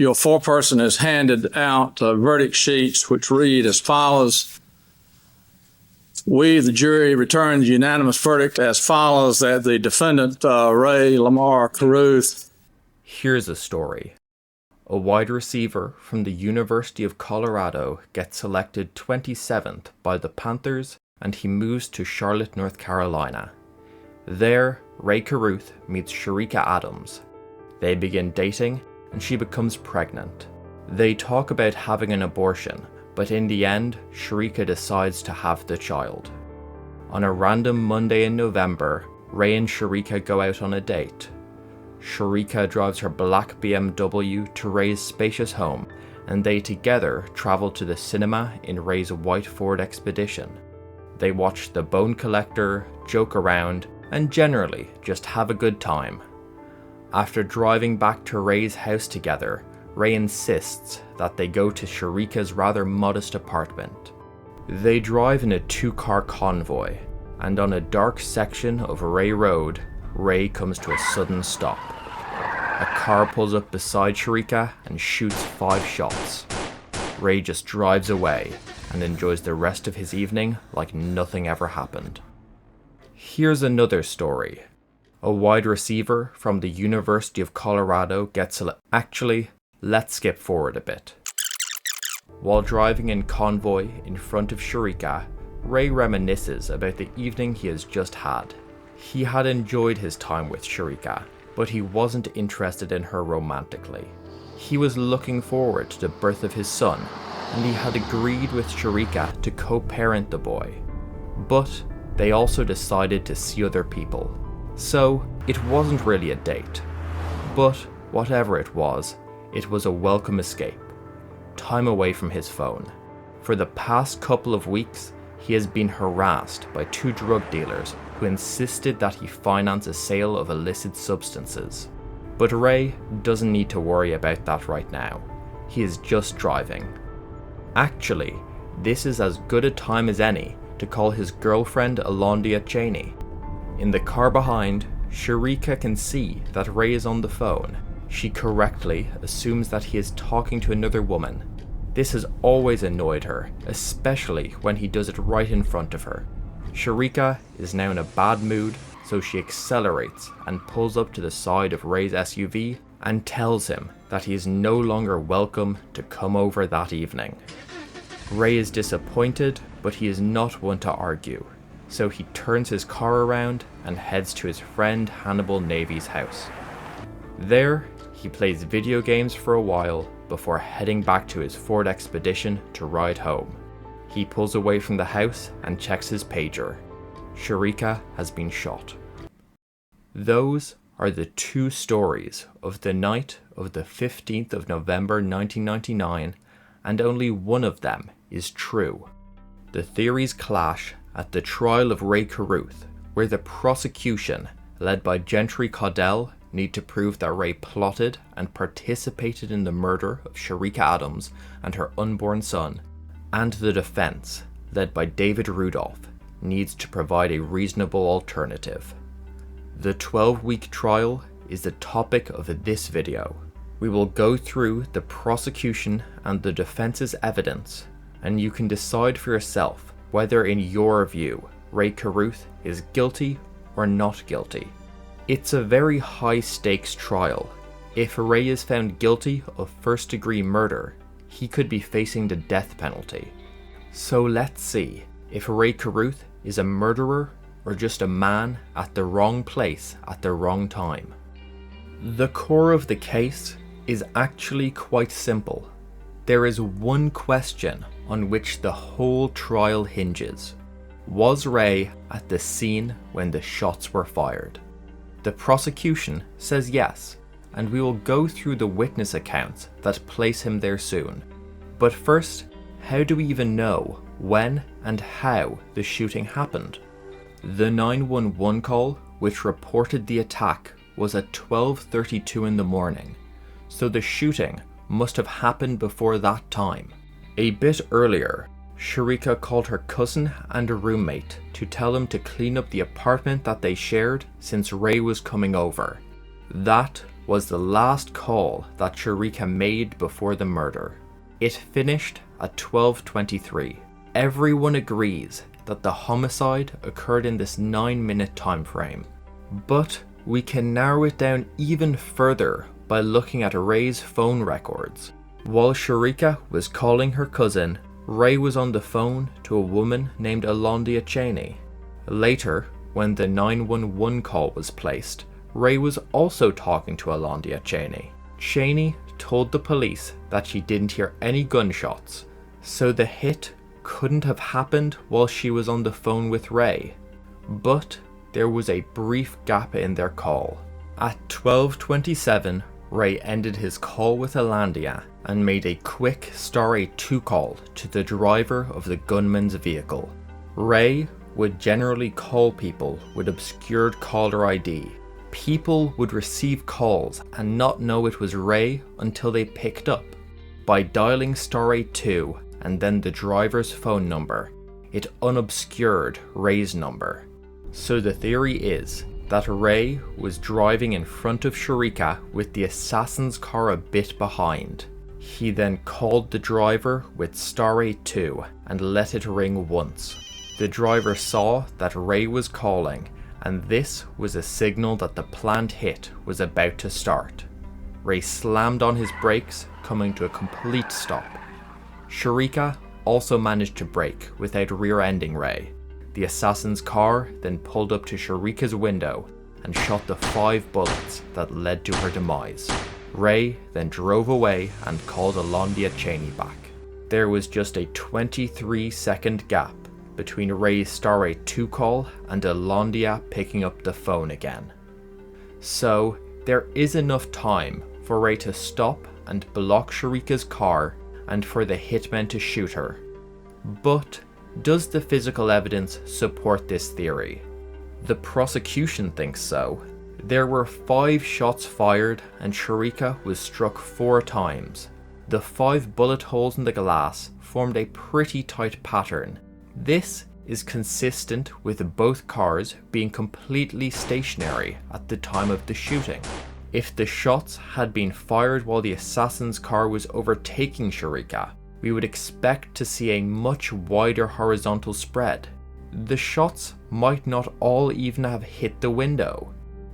your foreperson has handed out verdict sheets which read as follows. We, the jury, return the unanimous verdict as follows, that the defendant, Rae Carruth. Here's a story. A wide receiver from the University of Colorado gets selected 27th by the Panthers, and he moves to Charlotte, North Carolina. There, Rae Carruth meets Sherika Adams. They begin dating, and she becomes pregnant. They talk about having an abortion, but in the end, Sherika decides to have the child. On a random Monday in November, Rae and Sherika go out on a date. Sherika drives her black BMW to Rae's spacious home, and they together travel to the cinema in Rae's white Ford Expedition. They watch The Bone Collector, joke around, and generally just have a good time. After driving back to Rae's house together, Rae insists that they go to Sherika's rather modest apartment. They drive in a 2-car convoy, and on a dark section of Rae Road, Rae comes to a sudden stop. A car pulls up beside Sherika and shoots 5 shots. Rae just drives away and enjoys the rest of his evening like nothing ever happened. Here's another story. A wide receiver from the University of Colorado gets Actually, let's skip forward a bit. While driving in convoy in front of Sherika, Rae reminisces about the evening he has just had. He had enjoyed his time with Sherika, but he wasn't interested in her romantically. He was looking forward to the birth of his son, and he had agreed with Sherika to co-parent the boy. But they also decided to see other people. So it wasn't really a date. But whatever it was a welcome escape. Time away from his phone. For the past couple of weeks, he has been harassed by 2 drug dealers who insisted that he finance a sale of illicit substances. But Rae doesn't need to worry about that right now. He is just driving. Actually, this is as good a time as any to call his girlfriend Alondia Cheney. In the car behind, Sherika can see that Rae is on the phone. She correctly assumes that he is talking to another woman. This has always annoyed her, especially when he does it right in front of her. Sherika is now in a bad mood, so she accelerates and pulls up to the side of Rae's SUV and tells him that he is no longer welcome to come over that evening. Rae is disappointed, but he is not one to argue, so he turns his car around and heads to his friend Hannibal Navy's house. There, he plays video games for a while before heading back to his Ford Expedition to ride home. He pulls away from the house and checks his pager. Sherika has been shot. Those are the 2 stories of the night of the 15th of November 1999, and only one of them is true. The theories clash at the trial of Rae Carruth, where the prosecution, led by Gentry Caudell, need to prove that Rae plotted and participated in the murder of Sherika Adams and her unborn son, and the defense, led by David Rudolph, needs to provide a reasonable alternative. The 12-week trial is the topic of this video. We will go through the prosecution and the defense's evidence, and you can decide for yourself whether in your view Rae Carruth is guilty or not guilty. It's a very high-stakes trial. If Rae is found guilty of first-degree murder, he could be facing the death penalty. So let's see if Rae Carruth is a murderer or just a man at the wrong place at the wrong time. The core of the case is actually quite simple. There is one question on which the whole trial hinges. Was Rae at the scene when the shots were fired? The prosecution says yes, and we will go through the witness accounts that place him there soon. But first, how do we even know when and how the shooting happened? The 911 call, which reported the attack, was at 12:32 in the morning, so the shooting must have happened before that time. A bit earlier, Sherika called her cousin and a roommate to tell him to clean up the apartment that they shared since Rae was coming over. That was the last call that Sharika made before the murder. It finished at 12:23. Everyone agrees that the homicide occurred in this 9-minute time frame. But we can narrow it down even further by looking at Rae's phone records. While Sharika was calling her cousin, Rae was on the phone to a woman named Alondia Cheney. Later, when the 911 call was placed, Rae was also talking to Alondia Cheney. Cheney told the police that she didn't hear any gunshots, so the hit couldn't have happened while she was on the phone with Rae. But there was a brief gap in their call. At 12:27, Rae ended his call with Alondia and made a quick Star 82 call to the driver of the gunman's vehicle. Rae would generally call people with obscured caller ID. People would receive calls and not know it was Rae until they picked up. By dialing Star 82 and then the driver's phone number, it unobscured Rae's number. So the theory is that Rae was driving in front of Sharika with the assassin's car a bit behind. He then called the driver with Star 82 and let it ring once. The driver saw that Rae was calling, and this was a signal that the planned hit was about to start. Rae slammed on his brakes, coming to a complete stop. Sharika also managed to brake without rear-ending Rae. The assassin's car then pulled up to Sharika's window and shot the 5 bullets that led to her demise. Rae then drove away and called Alondia Cheney back. There was just a 23-second gap between Rae's Star 82 call and Alondia picking up the phone again. So there is enough time for Rae to stop and block Sharika's car and for the hitman to shoot her. But does the physical evidence support this theory? The prosecution thinks so. There were 5 shots fired and Sharika was struck 4 times. The 5 bullet holes in the glass formed a pretty tight pattern. This is consistent with both cars being completely stationary at the time of the shooting. If the shots had been fired while the assassin's car was overtaking Sharika, we would expect to see a much wider horizontal spread. The shots might not all even have hit the window.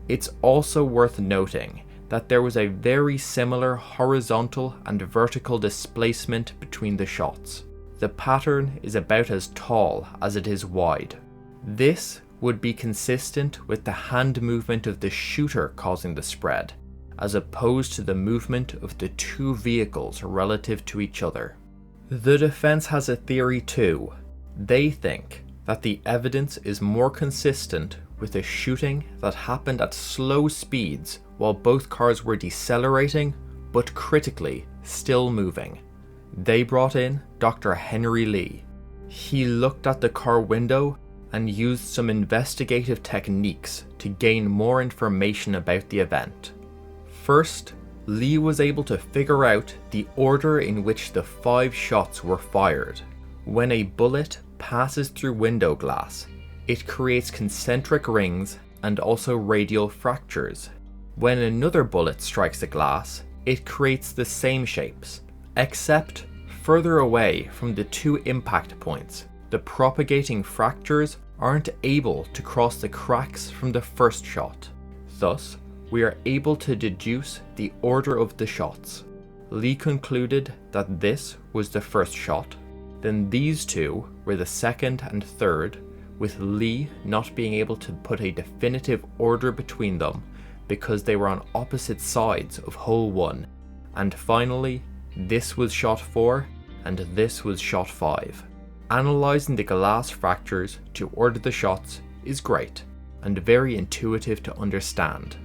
It's also worth noting that there was a very similar horizontal and vertical displacement between the shots. The pattern is about as tall as it is wide. This would be consistent with the hand movement of the shooter causing the spread, as opposed to the movement of the 2 vehicles relative to each other. The defense has a theory too. They think that the evidence is more consistent with a shooting that happened at slow speeds while both cars were decelerating, but critically still moving. They brought in Dr. Henry Lee. He looked at the car window and used some investigative techniques to gain more information about the event. First, Lee was able to figure out the order in which the 5 shots were fired. When a bullet passes through window glass, it creates concentric rings and also radial fractures. When another bullet strikes the glass, it creates the same shapes, except further away from the 2 impact points. The propagating fractures aren't able to cross the cracks from the first shot. Thus, we are able to deduce the order of the shots. Lee concluded that this was the first shot, then these 2 were the second and third, with Lee not being able to put a definitive order between them because they were on opposite sides of hole 1, and finally, this was shot 4 and this was shot 5. Analysing the glass fractures to order the shots is great and very intuitive to understand.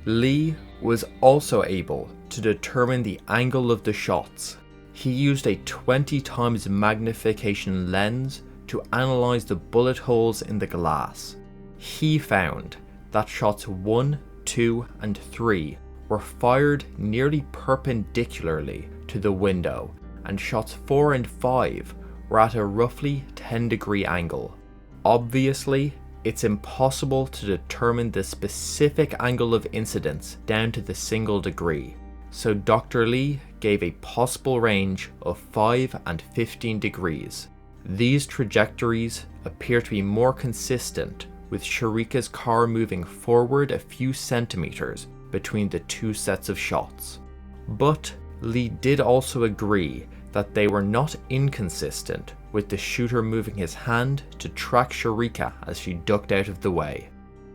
Lee was also able to determine the angle of the shots. He used a 20 times magnification lens to analyse the bullet holes in the glass. He found that shots 1, 2 and 3 were fired nearly perpendicularly to the window, and shots 4 and 5 were at a roughly 10-degree angle. Obviously, it's impossible to determine the specific angle of incidence down to the single degree, so Dr. Lee gave a possible range of 5 and 15 degrees. These trajectories appear to be more consistent with Sharika's car moving forward a few centimeters between the two sets of shots. But Lee did also agree that they were not inconsistent with the shooter moving his hand to track Sharika as she ducked out of the way.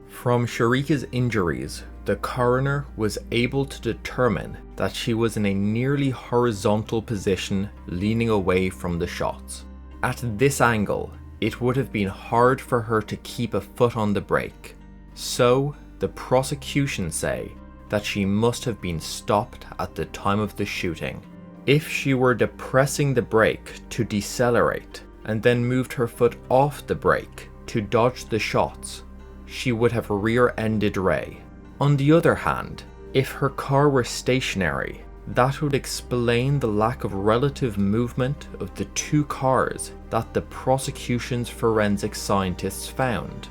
From Sharika's injuries, the coroner was able to determine that she was in a nearly horizontal position leaning away from the shots. At this angle, it would have been hard for her to keep a foot on the brake, so the prosecution say that she must have been stopped at the time of the shooting. If she were depressing the brake to decelerate and then moved her foot off the brake to dodge the shots, she would have rear-ended Rae. On the other hand, if her car were stationary, that would explain the lack of relative movement of the two cars that the prosecution's forensic scientists found.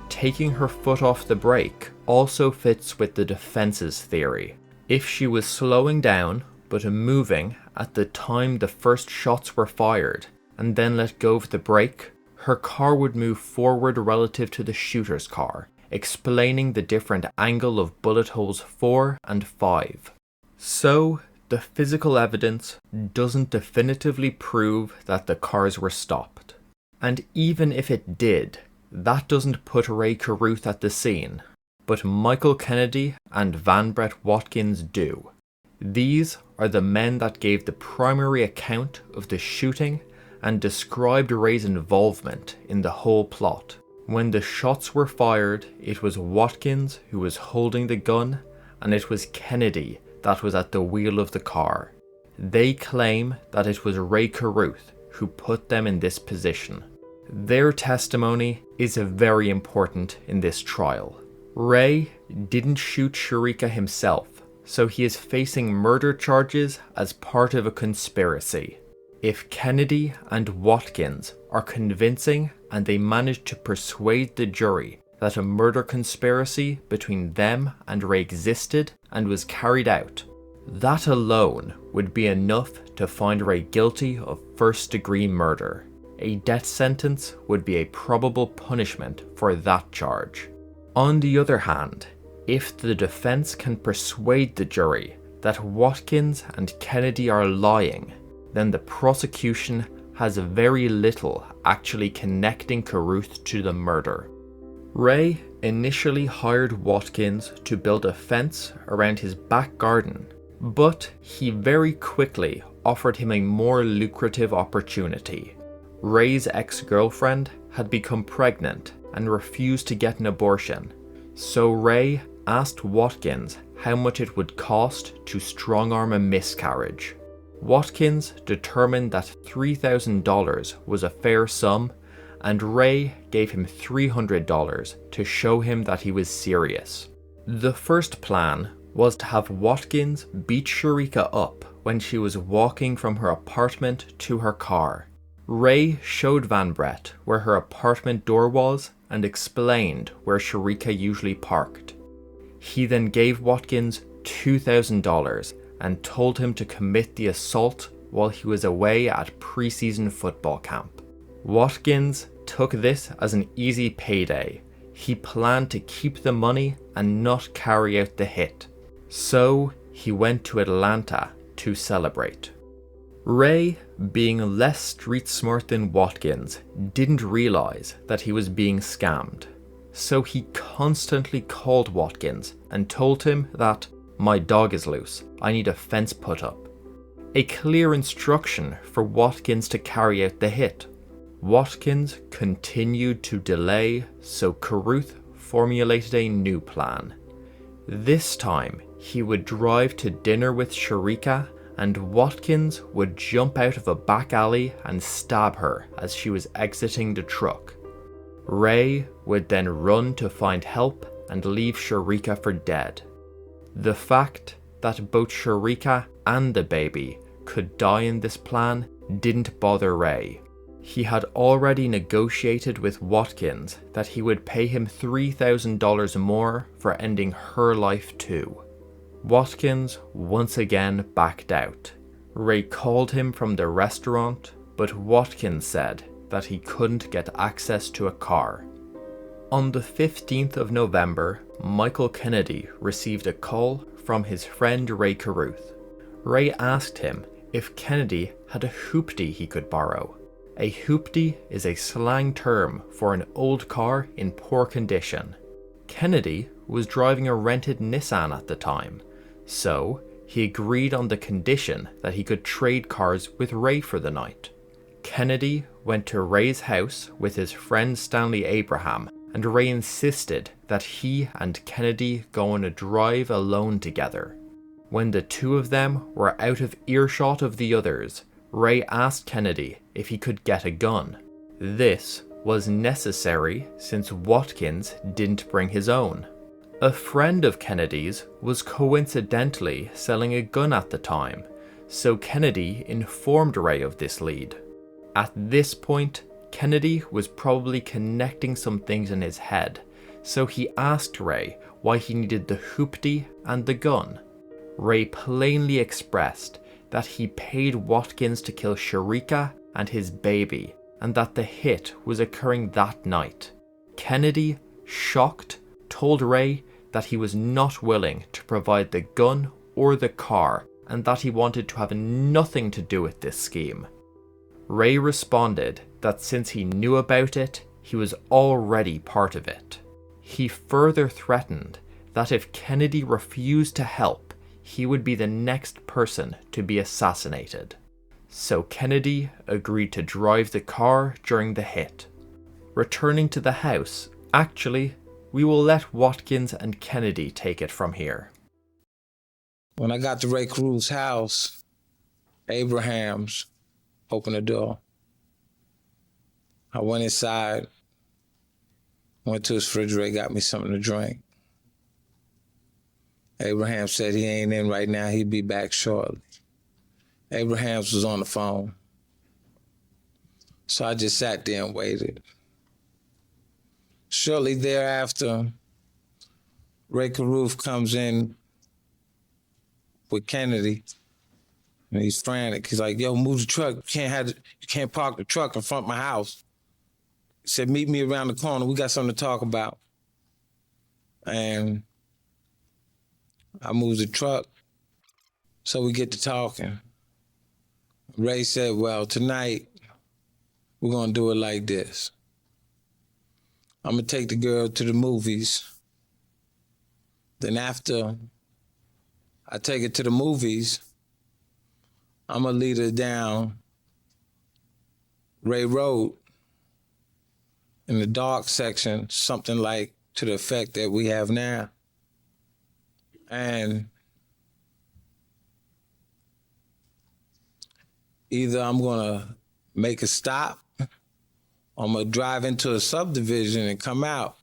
Taking her foot off the brake also fits with the defense's theory. If she was slowing down but moving at the time the first shots were fired and then let go of the brake, her car would move forward relative to the shooter's car, explaining the different angle of bullet holes 4 and 5. So, the physical evidence doesn't definitively prove that the cars were stopped. And even if it did, that doesn't put Rae Carruth at the scene, but Michael Kennedy and Van Brett Watkins do. These are the men that gave the primary account of the shooting and described Rae's involvement in the whole plot. When the shots were fired, it was Watkins who was holding the gun, and it was Kennedy that was at the wheel of the car. They claim that it was Rae Carruth who put them in this position. Their testimony is very important in this trial. Rae didn't shoot Sharika himself, so he is facing murder charges as part of a conspiracy. If Kennedy and Watkins are convincing and they manage to persuade the jury that a murder conspiracy between them and Rae existed and was carried out, that alone would be enough to find Rae guilty of first-degree murder. A death sentence would be a probable punishment for that charge. On the other hand, if the defense can persuade the jury that Watkins and Kennedy are lying, then the prosecution has very little actually connecting Carruth to the murder. Rae initially hired Watkins to build a fence around his back garden, but he very quickly offered him a more lucrative opportunity. Rae's ex-girlfriend had become pregnant and refused to get an abortion, so Rae asked Watkins how much it would cost to strong-arm a miscarriage. Watkins determined that $3,000 was a fair sum, and Rae gave him $300 to show him that he was serious. The first plan was to have Watkins beat Sharika up when she was walking from her apartment to her car. Rae showed Van Brett where her apartment door was and explained where Sharika usually parked. He then gave Watkins $2,000 and told him to commit the assault while he was away at preseason football camp. Watkins took this as an easy payday. He planned to keep the money and not carry out the hit. So he went to Atlanta to celebrate. Rae, being less street smart than Watkins, didn't realize that he was being scammed. So he constantly called Watkins and told him that, "My dog is loose, I need a fence put up." A clear instruction for Watkins to carry out the hit. Watkins continued to delay, so Carruth formulated a new plan. This time, he would drive to dinner with Sharika, and Watkins would jump out of a back alley and stab her as she was exiting the truck. Rae would then run to find help and leave Sharika for dead. The fact that both Sharika and the baby could die in this plan didn't bother Rae. He had already negotiated with Watkins that he would pay him $3,000 more for ending her life too. Watkins once again backed out. Rae called him from the restaurant, but Watkins said that he couldn't get access to a car. On the 15th of November, Michael Kennedy received a call from his friend Rae Carruth. Rae asked him if Kennedy had a hoopty he could borrow. A hoopty is a slang term for an old car in poor condition. Kennedy was driving a rented Nissan at the time, so he agreed on the condition that he could trade cars with Rae for the night. Kennedy went to Rae's house with his friend Stanley Abraham, and Rae insisted that he and Kennedy go on a drive alone together. When the two of them were out of earshot of the others, Rae asked Kennedy if he could get a gun. This was necessary since Watkins didn't bring his own. A friend of Kennedy's was coincidentally selling a gun at the time, so Kennedy informed Rae of this lead. At this point, Kennedy was probably connecting some things in his head, so he asked Rae why he needed the hoopty and the gun. Rae plainly expressed that he paid Watkins to kill Sharika and his baby, and that the hit was occurring that night. Kennedy, shocked, told Rae that he was not willing to provide the gun or the car, and that he wanted to have nothing to do with this scheme. Rae responded that since he knew about it, he was already part of it. He further threatened that if Kennedy refused to help, he would be the next person to be assassinated. So Kennedy agreed to drive the car during the hit. Returning to the house, actually, we will let Watkins and Kennedy take it from here. When I got to Rae Carruth's house, Abraham's opened the door. I went inside, went to his refrigerator, got me something to drink. Abraham said he ain't in right now, he'd be back shortly. Abrahams was on the phone. So I just sat there and waited. Shortly thereafter, Rae Carruth comes in with Kennedy, and he's frantic. He's like, yo, move the truck. You can't park the truck in front of my house. He said, meet me around the corner. We got something to talk about. And I moved the truck, so we get to talking. Rae said, well, tonight, we're gonna do it like this. I'm gonna take the girl to the movies. Then after I take her to the movies, I'm gonna lead her down Ray Road in the dark section, something like to the effect that we have now. And either I'm gonna make a stop, or I'm gonna drive into a subdivision and come out,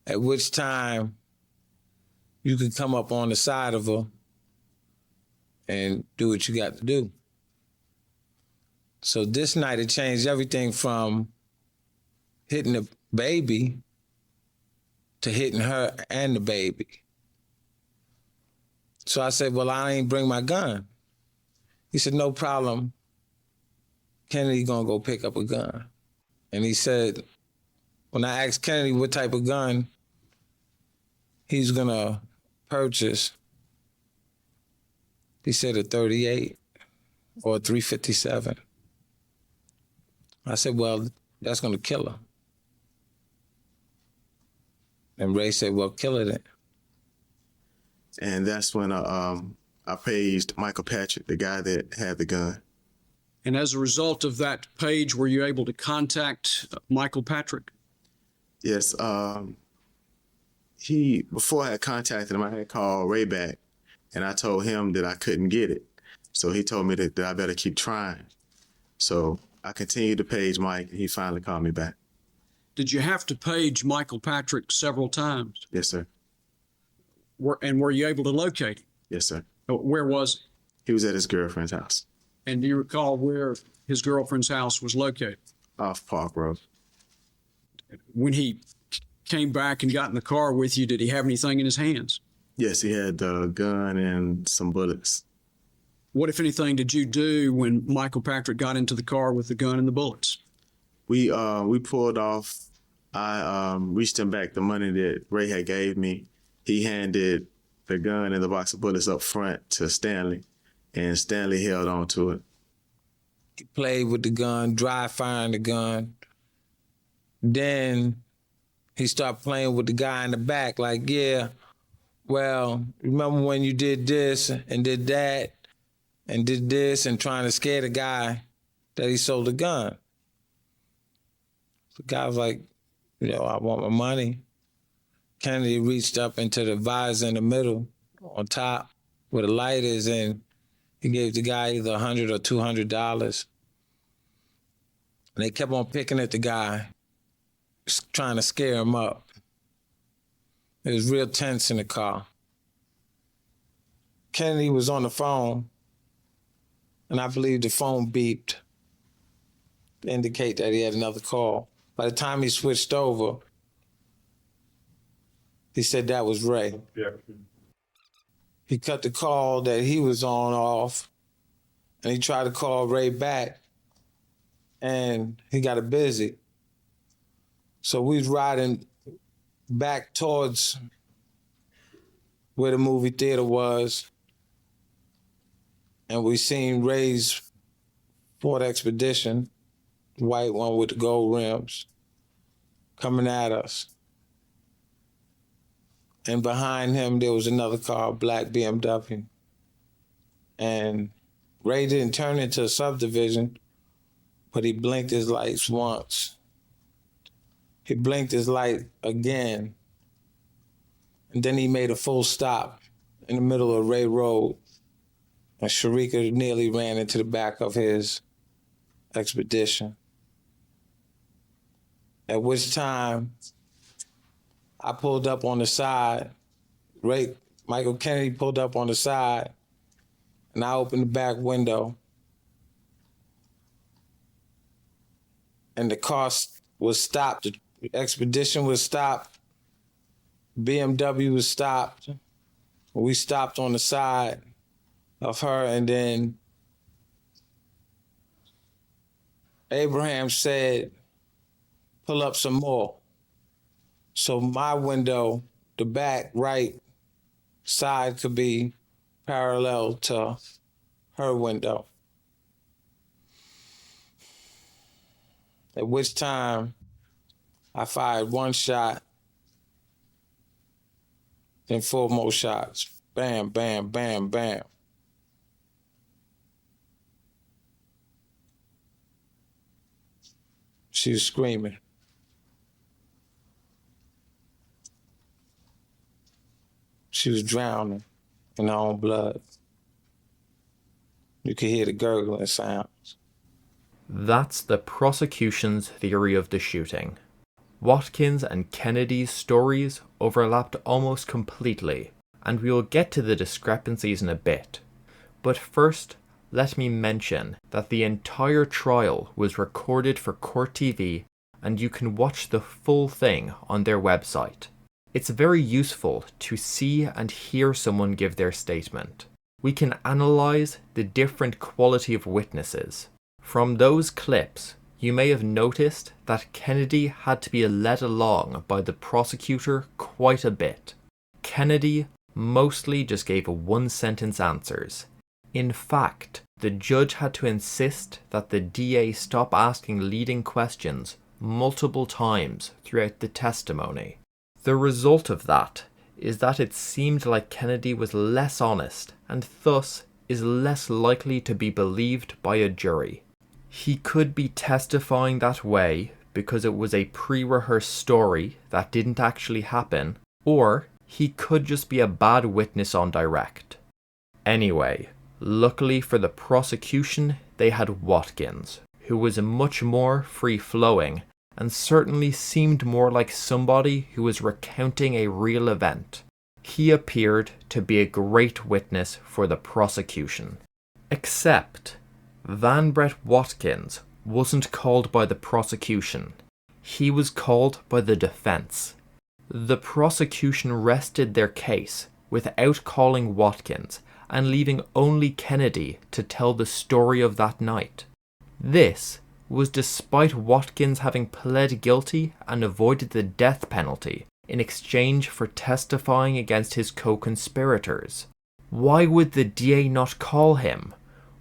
at which time you can come up on the side of her and do what you got to do. So this night it changed everything from hitting the baby to hitting her and the baby. So I said, well, I ain't bring my gun. He said, no problem. Kennedy gonna go pick up a gun. And he said, when I asked Kennedy what type of gun he's gonna purchase, he said a 38 or a 357. I said, well, that's gonna kill her. And Rae said, well, kill her then. And that's when I paged Michael Patrick, the guy that had the gun. And as a result of that page, were you able to contact Michael Patrick? Yes. Before I had contacted him, I had called Rae back, and I told him that I couldn't get it. So he told me that I better keep trying. So I continued to page Mike, and he finally called me back. Did you have to page Michael Patrick several times? Yes, sir. And were you able to locate him? Yes, sir. Where was he? He was at his girlfriend's house. And do you recall where his girlfriend's house was located? off Park Road. When he came back and got in the car with you, did he have anything in his hands? Yes, he had a gun and some bullets. What, if anything, did you do when Michael Patrick got into the car with the gun and the bullets? We pulled off. I reached him back the money that Rae had gave me. He handed the gun and the box of bullets up front to Stanley, and Stanley held on to it. He played with the gun, dry firing the gun. Then he started playing with the guy in the back, like, yeah, well, remember when you did this and did that and did this, and trying to scare the guy that he sold the gun. The guy was like, I want my money. Kennedy reached up into the visor in the middle on top where the light is, and he gave the guy either $100 or $200. And they kept on picking at the guy, trying to scare him up. It was real tense in the car. Kennedy was on the phone, and I believe the phone beeped to indicate that he had another call. By the time he switched over, he said that was Rae. Yeah. He cut the call that he was on off, and he tried to call Rae back, and he got it busy. So we was riding back towards where the movie theater was, and we seen Rae's Ford Expedition, the white one with the gold rims, coming at us. And behind him, there was another car, a black BMW. And Rae didn't turn into a subdivision, but he blinked his lights once. He blinked his light again. And then he made a full stop in the middle of Rae Road. And Sharika nearly ran into the back of his Expedition. At which time, I pulled up on the side. Michael Kennedy pulled up on the side, and I opened the back window. And the car was stopped. The Expedition was stopped. BMW was stopped. We stopped on the side of her, and then Abraham said, pull up some more. So my window, the back right side, could be parallel to her window. At which time I fired one shot, then 4 more shots. Bam, bam, bam, bam. She was screaming. She was drowning in her own blood. You could hear the gurgling sounds. That's the prosecution's theory of the shooting. Watkins and Kennedy's stories overlapped almost completely, and we will get to the discrepancies in a bit. But first, let me mention that the entire trial was recorded for Court TV, and you can watch the full thing on their website. It's very useful to see and hear someone give their statement. We can analyze the different quality of witnesses. From those clips, you may have noticed that Kennedy had to be led along by the prosecutor quite a bit. Kennedy mostly just gave one-sentence answers. In fact, the judge had to insist that the DA stop asking leading questions multiple times throughout the testimony. The result of that is that it seemed like Kennedy was less honest and thus is less likely to be believed by a jury. He could be testifying that way because it was a pre-rehearsed story that didn't actually happen, or he could just be a bad witness on direct. Anyway, luckily for the prosecution, they had Watkins, who was much more free-flowing and certainly seemed more like somebody who was recounting a real event. He appeared to be a great witness for the prosecution. Except Van Brett Watkins wasn't called by the prosecution. He was called by the defense. The prosecution rested their case without calling Watkins and leaving only Kennedy to tell the story of that night. This was despite Watkins having pled guilty and avoided the death penalty in exchange for testifying against his co-conspirators. Why would the DA not call him?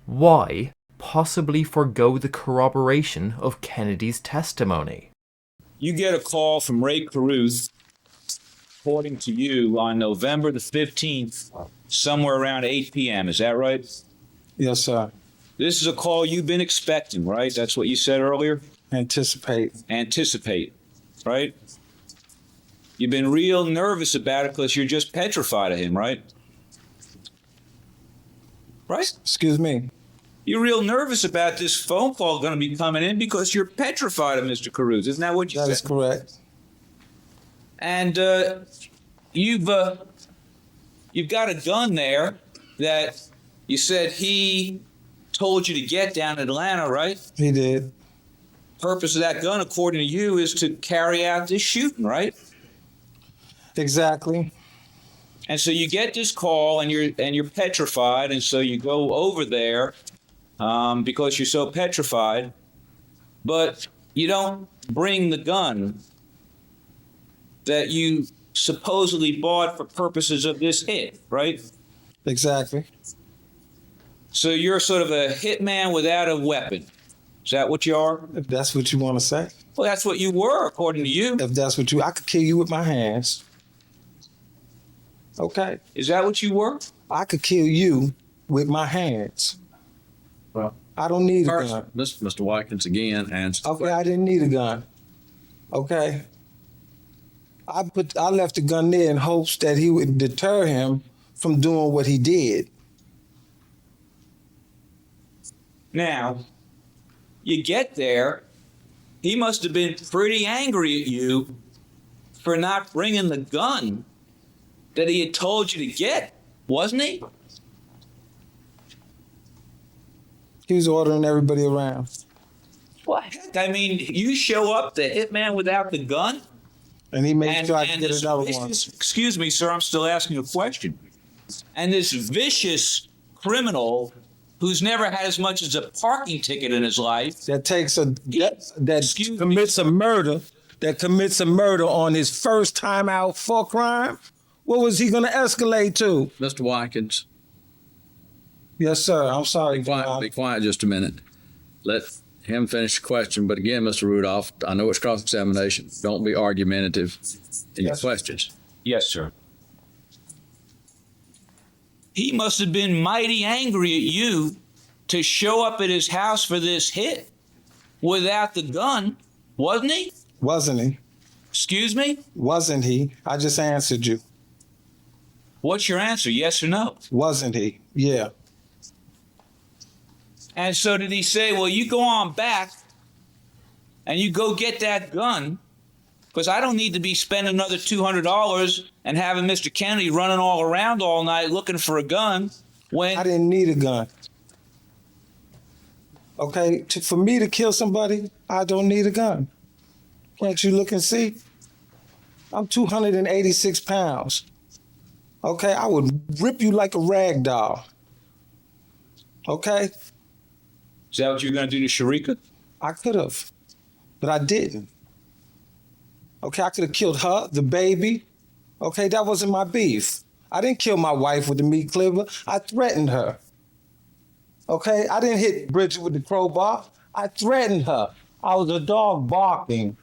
Why possibly forgo the corroboration of Kennedy's testimony? You get a call from Rae Carruth, according to you, on November the 15th, somewhere around 8 p.m. Is that right? Yes, sir. This is a call you've been expecting, right? That's what you said earlier? Anticipate. Anticipate, right? You've been real nervous about it because you're just petrified of him, right? Right? Excuse me. You're real nervous about this phone call going to be coming in because you're petrified of Mr. Carruth. Isn't that what you That said? is correct. And you've got a gun there that you said he told you to get down in Atlanta, right? He did. Purpose of that gun, according to you, is to carry out this shooting, right? Exactly. And so you get this call, and you're petrified, and so you go over there because you're so petrified, but you don't bring the gun that you supposedly bought for purposes of this hit, right? Exactly. So you're sort of a hitman without a weapon. Is that what you are? If that's what you want to say. Well, that's what you were, according to you. If that's what I could kill you with my hands. Okay. Is that what you were? I could kill you with my hands. Well, I don't need a first, gun. Mr. Watkins again answers. Okay, I didn't need a gun. Okay. I left the gun there in hopes that he would deter him from doing what he did. Now, you get there, he must have been pretty angry at you for not bringing the gun that he had told you to get, wasn't he? He was ordering everybody around. What? I mean, you show up, the hitman without the gun? And he made sure I could get this another one. vicious, excuse me, sir, I'm still asking a question. And this vicious criminal who's never had as much as a parking ticket in his life. That Excuse me, commits a murder, on his first time out for crime. What was he going to escalate to? Mr. Watkins, Yes, sir. I'm sorry. be quiet just a minute. Let him finish the question. But again, Mr. Rudolph, I know it's cross-examination. Don't be argumentative in your Yes. questions. Yes, sir. He must have been mighty angry at you to show up at his house for this hit without the gun, wasn't he? Wasn't he? Excuse me? Wasn't he? I just answered you. What's your answer, yes or no? Wasn't he? Yeah. And so did he say, well, you go on back and you go get that gun because I don't need to be spending another $200 and having Mr. Kennedy running all around all night looking for a gun when I didn't need a gun. Okay, for me to kill somebody, I don't need a gun. Can't you look and see? I'm 286 pounds. Okay, I would rip you like a rag doll. Okay, Is that what you're going to do to Sharika? I could have, but I didn't. Okay, I could have killed her, the baby. Okay, that wasn't my beef. I didn't kill my wife with the meat cleaver. I threatened her. Okay, I didn't hit Bridget with the crowbar. I threatened her. I was a dog barking.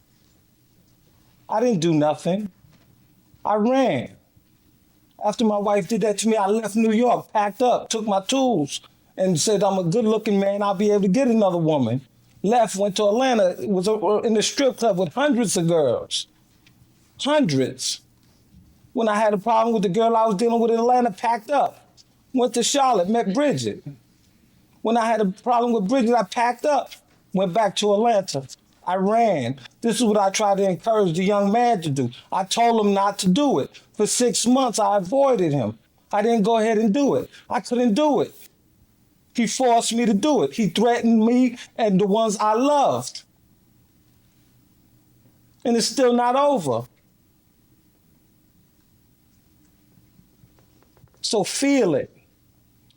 I didn't do nothing. I ran. After my wife did that to me, I left New York, packed up, took my tools, and said, I'm a good-looking man, I'll be able to get another woman. Left, went to Atlanta, was in the strip club with hundreds of girls. Hundreds. When I had a problem with the girl I was dealing with in Atlanta, packed up. Went to Charlotte, met Bridget. When I had a problem with Bridget, I packed up, went back to Atlanta. I ran. This is what I tried to encourage the young man to do. I told him not to do it. For 6 months, I avoided him. I didn't go ahead and do it. I couldn't do it. He forced me to do it. He threatened me and the ones I loved. And it's still not over. So feel it.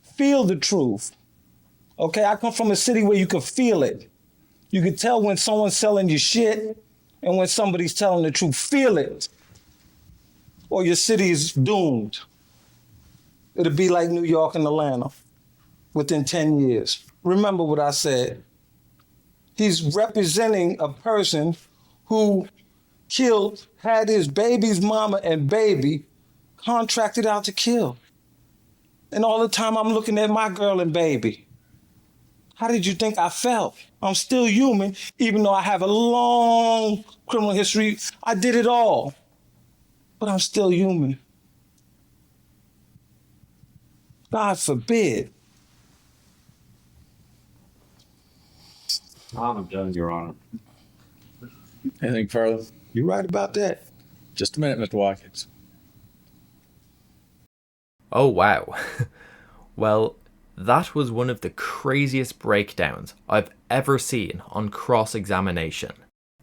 Feel the truth. Okay, I come from a city where you can feel it. You can tell when someone's selling you shit and when somebody's telling the truth. Feel it. Or your city is doomed. It'll be like New York and Atlanta within 10 years. Remember what I said. He's representing a person who killed, had his baby's mama and baby contracted out to kill. And all the time I'm looking at my girl and baby. How did you think I felt? I'm still human, even though I have a long criminal history. I did it all, but I'm still human. God forbid. I'm done, Your Honor. Anything further? You right about that? Just a minute, Mr. Watkins. Oh wow. Well, that was one of the craziest breakdowns I've ever seen on cross-examination.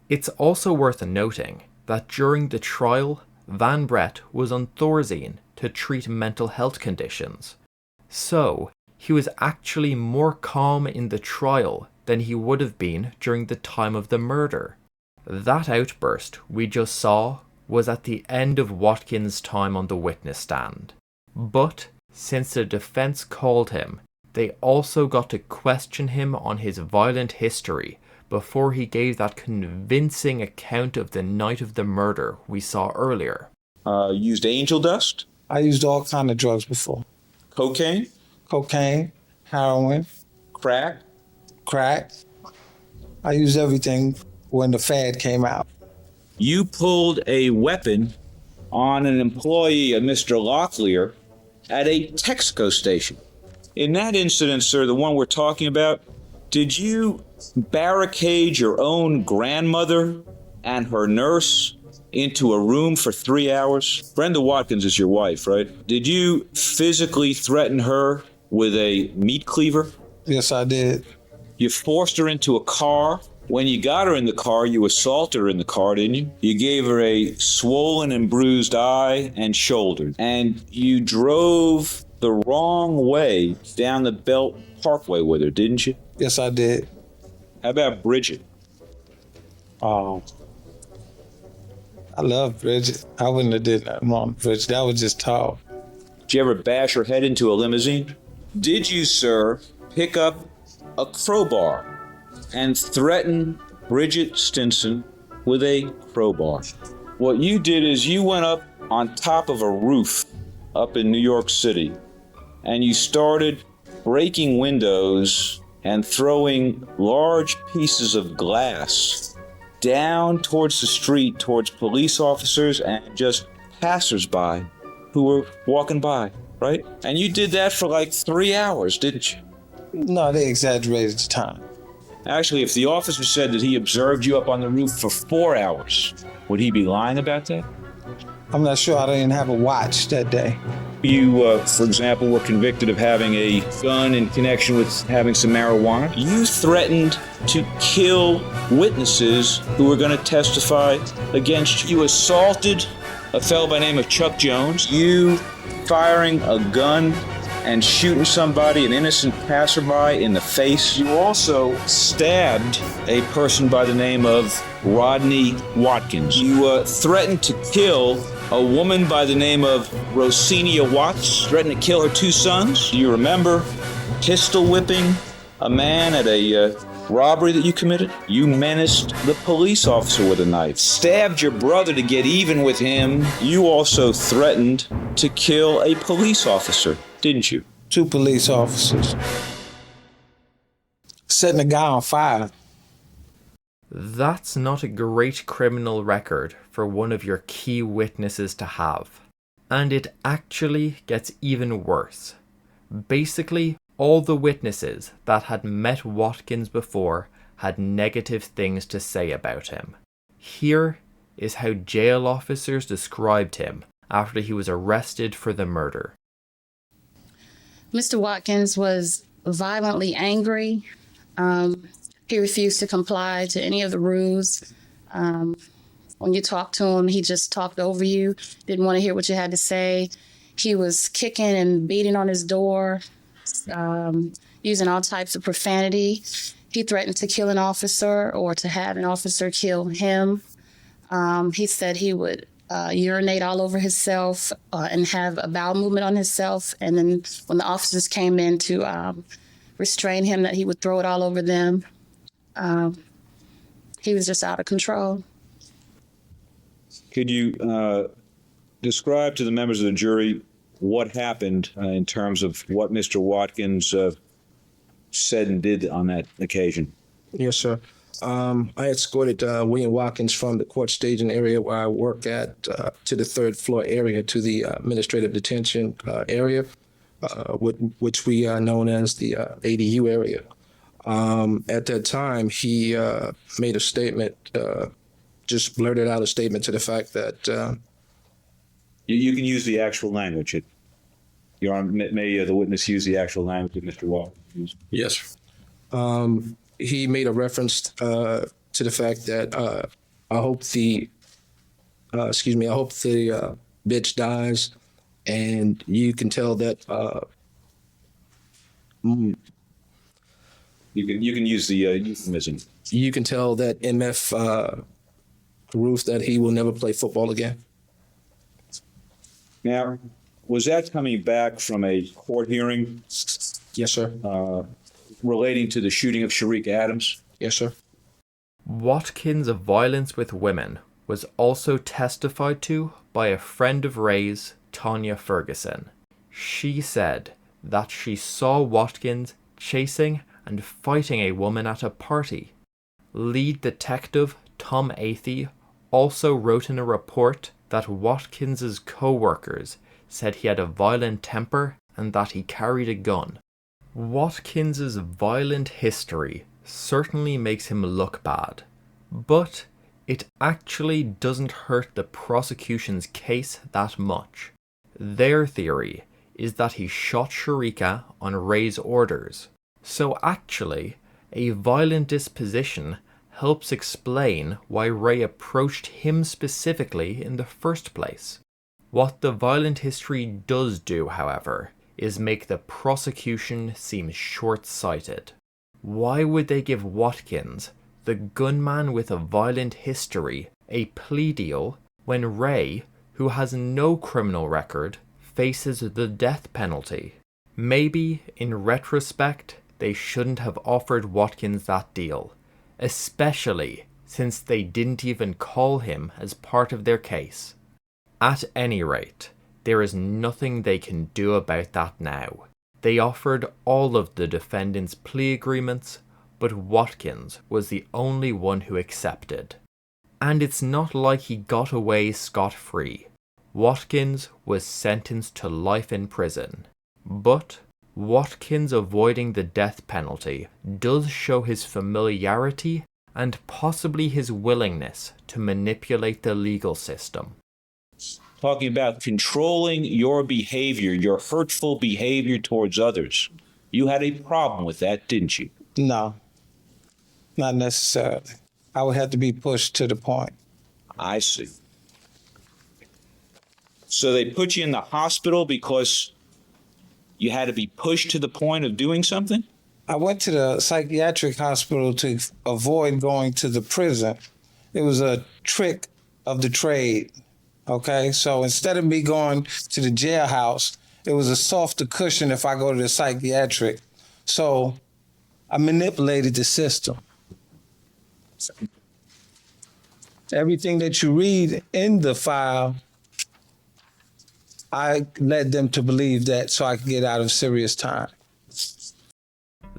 It's also worth noting that during the trial, Van Brett was on Thorazine to treat mental health conditions. So, he was actually more calm in the trial than he would have been during the time of the murder. That outburst we just saw was at the end of Watkins' time on the witness stand. But, since the defense called him, they also got to question him on his violent history before he gave that convincing account of the night of the murder we saw earlier. Used angel dust? I used all kind of drugs before. Cocaine? Cocaine, heroin, Crack? crack. I used everything when the fad came out. You pulled a weapon on an employee of Mr. Locklear at a Texaco station. In that incident, sir, the one we're talking about, did you barricade your own grandmother and her nurse into a room for 3 hours? Brenda Watkins is your wife, right? Did you physically threaten her with a meat cleaver? Yes, I did. You forced her into a car. When you got her in the car, you assaulted her in the car, didn't you? You gave her a swollen and bruised eye and shoulder. And you drove the wrong way down the Belt Parkway with her, didn't you? Yes, I did. How about Bridget? Oh, I love Bridget. I wouldn't have did nothing wrong to Bridget. That was just tall. Did you ever bash her head into a limousine? Did you, sir, pick up a crowbar and threaten Bridget Stinson with a crowbar? What you did is you went up on top of a roof up in New York City and you started breaking windows and throwing large pieces of glass down towards the street, towards police officers and just passersby who were walking by, right? And you did that for like 3 hours, didn't you? No, they exaggerated the time. Actually, if the officer said that he observed you up on the roof for 4 hours, would he be lying about that? I'm not sure. I didn't have a watch that day. You, for example, were convicted of having a gun in connection with having some marijuana. You threatened to kill witnesses who were going to testify against you. You assaulted a fellow by the name of Chuck Jones. You firing a gun and shooting somebody, an innocent passerby, in the face. You also stabbed a person by the name of Rodney Watkins. You threatened to kill a woman by the name of Rosinia Watts, threatened to kill her 2 sons. Do you remember pistol whipping a man at a robbery that you committed? You menaced the police officer with a knife, stabbed your brother to get even with him. You also threatened to kill a police officer, didn't you? 2 police officers. Setting a guy on fire. That's not a great criminal record for one of your key witnesses to have. And it actually gets even worse. Basically, all the witnesses that had met Watkins before had negative things to say about him. Here is how jail officers described him after he was arrested for the murder. Mr. Watkins was violently angry. He refused to comply to any of the rules. When you talked to him, he just talked over you, didn't want to hear what you had to say. He was kicking and beating on his door, using all types of profanity. He threatened to kill an officer or to have an officer kill him. He said he would urinate all over himself and have a bowel movement on himself. And then when the officers came in to restrain him, that he would throw it all over them. He was just out of control. Could you describe to the members of the jury what happened in terms of what Mr. Watkins said and did on that occasion? Yes, sir. I escorted William Watkins from the court staging area where I work at to the third floor area to the administrative detention area, which we are known as the ADU area. At that time, he made a statement, just blurted out a statement to the fact that... You can use the actual language. Your Honor, may the witness use the actual language that Mr. Watkins used? Yes. He made a reference to the fact that I hope the bitch dies, and you can tell that. You can use the euphemism. You can tell that MF Carruth that he will never play football again. Now, was that coming back from a court hearing? Yes, sir. Relating to the shooting of Sharik Adams? Yes, sir. Watkins' violence with women was also testified to by a friend of Rae's, Tanya Ferguson. She said that she saw Watkins chasing and fighting a woman at a party. Lead detective Tom Athey also wrote in a report that Watkins' co-workers said he had a violent temper and that he carried a gun. Watkins' violent history certainly makes him look bad, but it actually doesn't hurt the prosecution's case that much. Their theory is that he shot Sharika on Rae's orders, so actually, a violent disposition helps explain why Rae approached him specifically in the first place. What the violent history does do, however, is make the prosecution seem short-sighted. Why would they give Watkins, the gunman with a violent history, a plea deal when Rae, who has no criminal record, faces the death penalty? Maybe, in retrospect, they shouldn't have offered Watkins that deal, especially since they didn't even call him as part of their case. At any rate, there is nothing they can do about that now. They offered all of the defendants' plea agreements, but Watkins was the only one who accepted. And it's not like he got away scot-free. Watkins was sentenced to life in prison. But Watkins avoiding the death penalty does show his familiarity and possibly his willingness to manipulate the legal system. Talking about controlling your behavior, your hurtful behavior towards others. You had a problem with that, didn't you? No, not necessarily. I would have to be pushed to the point. I see. So they put you in the hospital because you had to be pushed to the point of doing something? I went to the psychiatric hospital to avoid going to the prison. It was a trick of the trade. Okay, so instead of me going to the jailhouse, it was a softer cushion if I go to the psychiatric. So I manipulated the system. Everything that you read in the file, I led them to believe that so I could get out of serious time.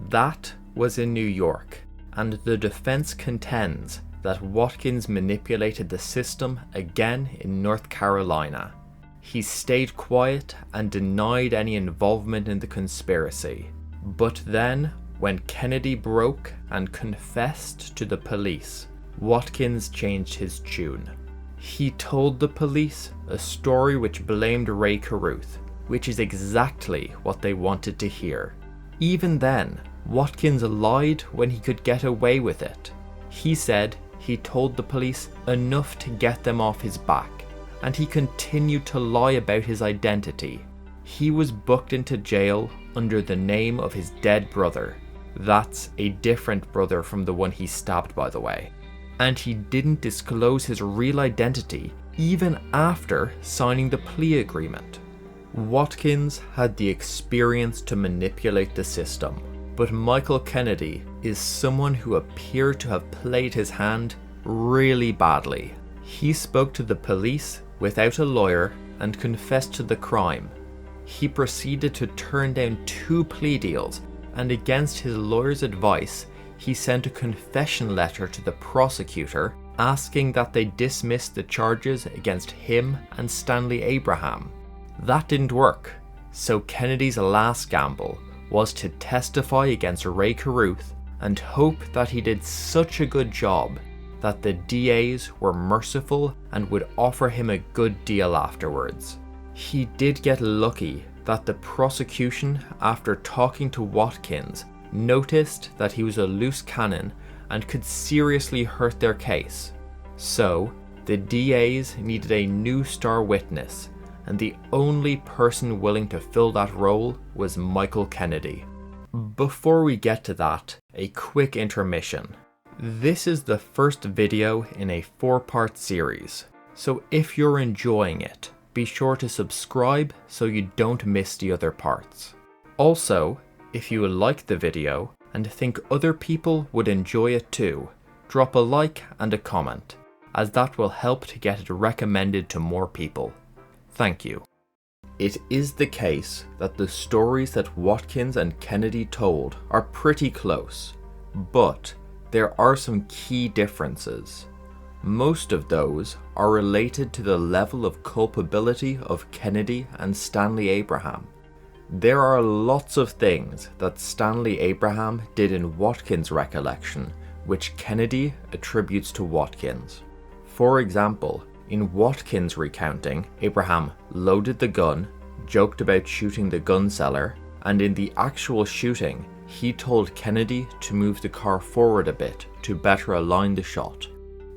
That was in New York, and the defense contends that Watkins manipulated the system again in North Carolina. He stayed quiet and denied any involvement in the conspiracy. But then, when Kennedy broke and confessed to the police, Watkins changed his tune. He told the police a story which blamed Rae Carruth, which is exactly what they wanted to hear. Even then, Watkins lied when he could get away with it. He said he told the police enough to get them off his back, and he continued to lie about his identity. He was booked into jail under the name of his dead brother. That's a different brother from the one he stabbed, by the way. And he didn't disclose his real identity even after signing the plea agreement. Watkins had the experience to manipulate the system, but Michael Kennedy is someone who appeared to have played his hand really badly. He spoke to the police without a lawyer and confessed to the crime. He proceeded to turn down 2 plea deals, and against his lawyer's advice, he sent a confession letter to the prosecutor asking that they dismiss the charges against him and Stanley Abraham. That didn't work, so Kennedy's last gamble was to testify against Rae Carruth and hope that he did such a good job that the DAs were merciful and would offer him a good deal afterwards. He did get lucky that the prosecution, after talking to Watkins, noticed that he was a loose cannon and could seriously hurt their case. So, the DAs needed a new star witness, and the only person willing to fill that role was Michael Kennedy. Before we get to that, a quick intermission. This is the first video in a 4-part series, so if you're enjoying it, be sure to subscribe so you don't miss the other parts. Also, if you like the video and think other people would enjoy it too, drop a like and a comment, as that will help to get it recommended to more people. Thank you. It is the case that the stories that Watkins and Kennedy told are pretty close, but there are some key differences. Most of those are related to the level of culpability of Kennedy and Stanley Abraham. There are lots of things that Stanley Abraham did in Watkins' recollection which Kennedy attributes to Watkins. For example, in Watkins' recounting, Abraham loaded the gun, joked about shooting the gun seller, and in the actual shooting, he told Kennedy to move the car forward a bit to better align the shot.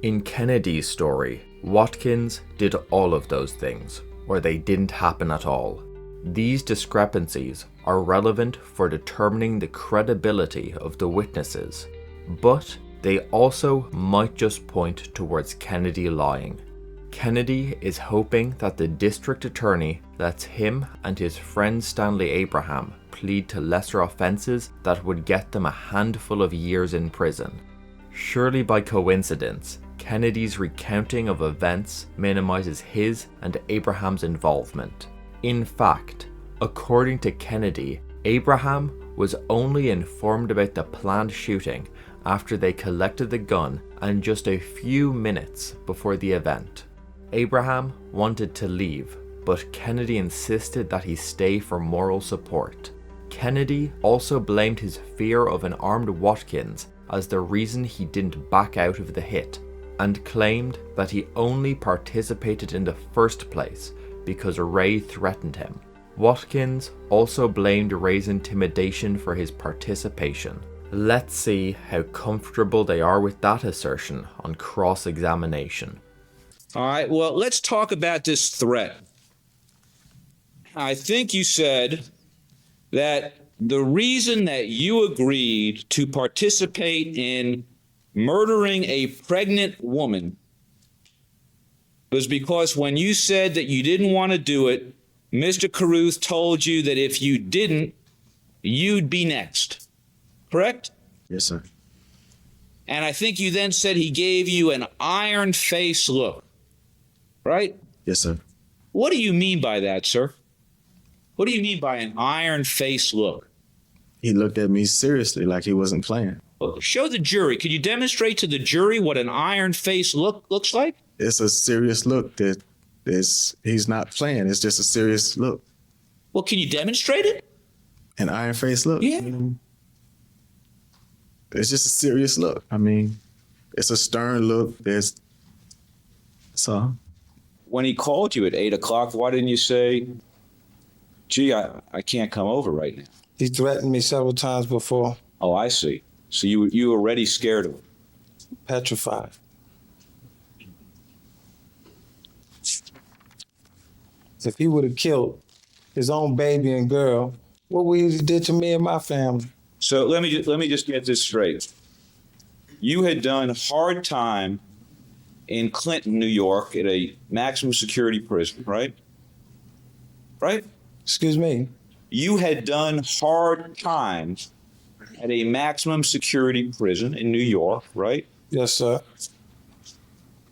In Kennedy's story, Watkins did all of those things, or they didn't happen at all. These discrepancies are relevant for determining the credibility of the witnesses, but they also might just point towards Kennedy lying. Kennedy is hoping that the district attorney lets him and his friend Stanley Abraham plead to lesser offenses that would get them a handful of years in prison. Surely by coincidence, Kennedy's recounting of events minimizes his and Abraham's involvement. In fact, according to Kennedy, Abraham was only informed about the planned shooting after they collected the gun and just a few minutes before the event. Abraham wanted to leave, but Kennedy insisted that he stay for moral support. Kennedy also blamed his fear of an armed Watkins as the reason he didn't back out of the hit, and claimed that he only participated in the first place because Rae threatened him. Watkins also blamed Rae's intimidation for his participation. Let's see how comfortable they are with that assertion on cross-examination. All right, well, let's talk about this threat. I think you said that the reason that you agreed to participate in murdering a pregnant woman was because when you said that you didn't want to do it, Mr. Carruth told you that if you didn't, you'd be next. Correct? Yes, sir. And I think you then said he gave you an iron-faced look. Right? Yes, sir. What do you mean by that, sir? What do you mean by an iron-faced look? He looked at me seriously like he wasn't playing. Well, show the jury. Could you demonstrate to the jury what an iron-faced look looks like? It's a serious look that he's not playing. It's just a serious look. Well, can you demonstrate it? An iron-faced look? Yeah. It's just a serious look. I mean, it's a stern look. That's all. When he called you at 8 o'clock, why didn't you say, gee, I can't come over right now? He threatened me several times before. Oh, I see. So you were already scared of him. Petrified. If he would have killed his own baby and girl, what would he did to me and my family? So let me just get this straight. You had done hard time in Clinton, New York, at a maximum security prison, right? Right? Excuse me? You had done hard time at a maximum security prison in New York, right? Yes, sir.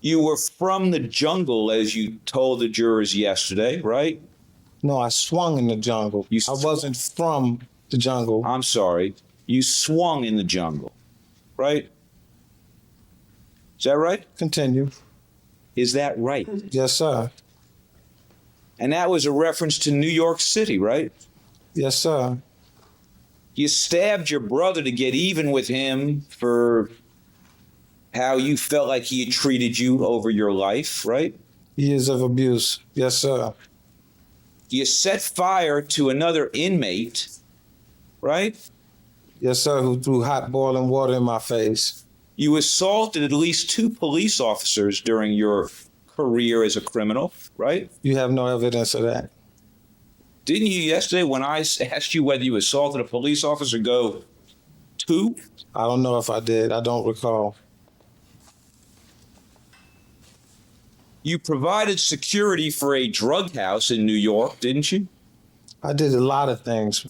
You were from the jungle, as you told the jurors yesterday, right? No, I swung in the jungle. I wasn't from the jungle. I'm sorry. You swung in the jungle, right? Is that right? Continue. Is that right? Yes, sir. And that was a reference to New York City, right? Yes, sir. You stabbed your brother to get even with him for how you felt like he had treated you over your life, right? Years of abuse. Yes, sir. You set fire to another inmate, right? Yes, sir, who threw hot boiling water in my face. You assaulted at least 2 police officers during your career as a criminal, right? You have no evidence of that. Didn't you yesterday, when I asked you whether you assaulted a police officer, go 2? I don't know if I did. I don't recall. You provided security for a drug house in New York, didn't you? I did a lot of things.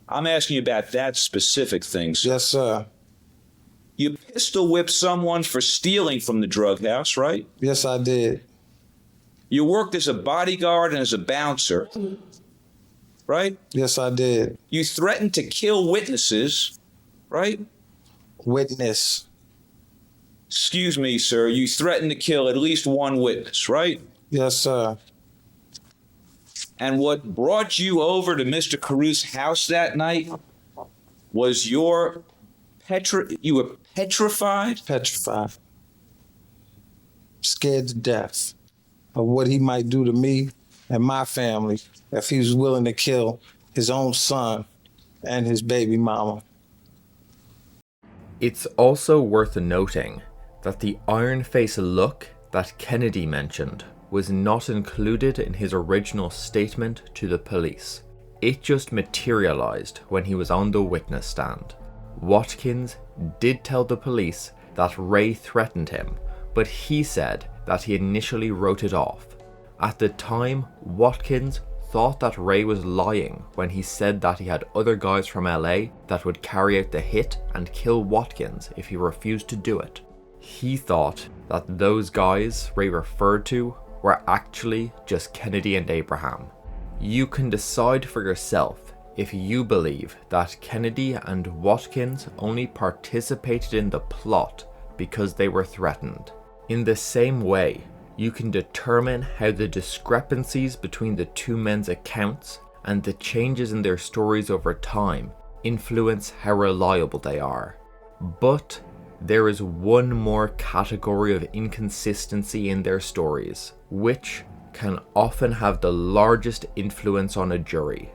I'm asking you about that specific thing. Yes, sir. You pistol whipped someone for stealing from the drug house, right? Yes, I did. You worked as a bodyguard and as a bouncer, right? Yes, I did. You threatened to kill witnesses, right? Witness. Excuse me, sir. You threatened to kill at least 1 witness, right? Yes, sir. And what brought you over to Mr. Carruth's house that night was you were petrified? Petrified. Scared to death of what he might do to me and my family if he was willing to kill his own son and his baby mama. It's also worth noting that the iron-faced look that Kennedy mentioned was not included in his original statement to the police. It just materialized when he was on the witness stand. Watkins did tell the police that Rae threatened him, but he said that he initially wrote it off. At the time, Watkins thought that Rae was lying when he said that he had other guys from LA that would carry out the hit and kill Watkins if he refused to do it. He thought that those guys Rae referred to were actually just Kennedy and Abraham. You can decide for yourself if you believe that Kennedy and Watkins only participated in the plot because they were threatened. In the same way, you can determine how the discrepancies between the 2 men's accounts and the changes in their stories over time influence how reliable they are. But there is one more category of inconsistency in their stories, which can often have the largest influence on a jury.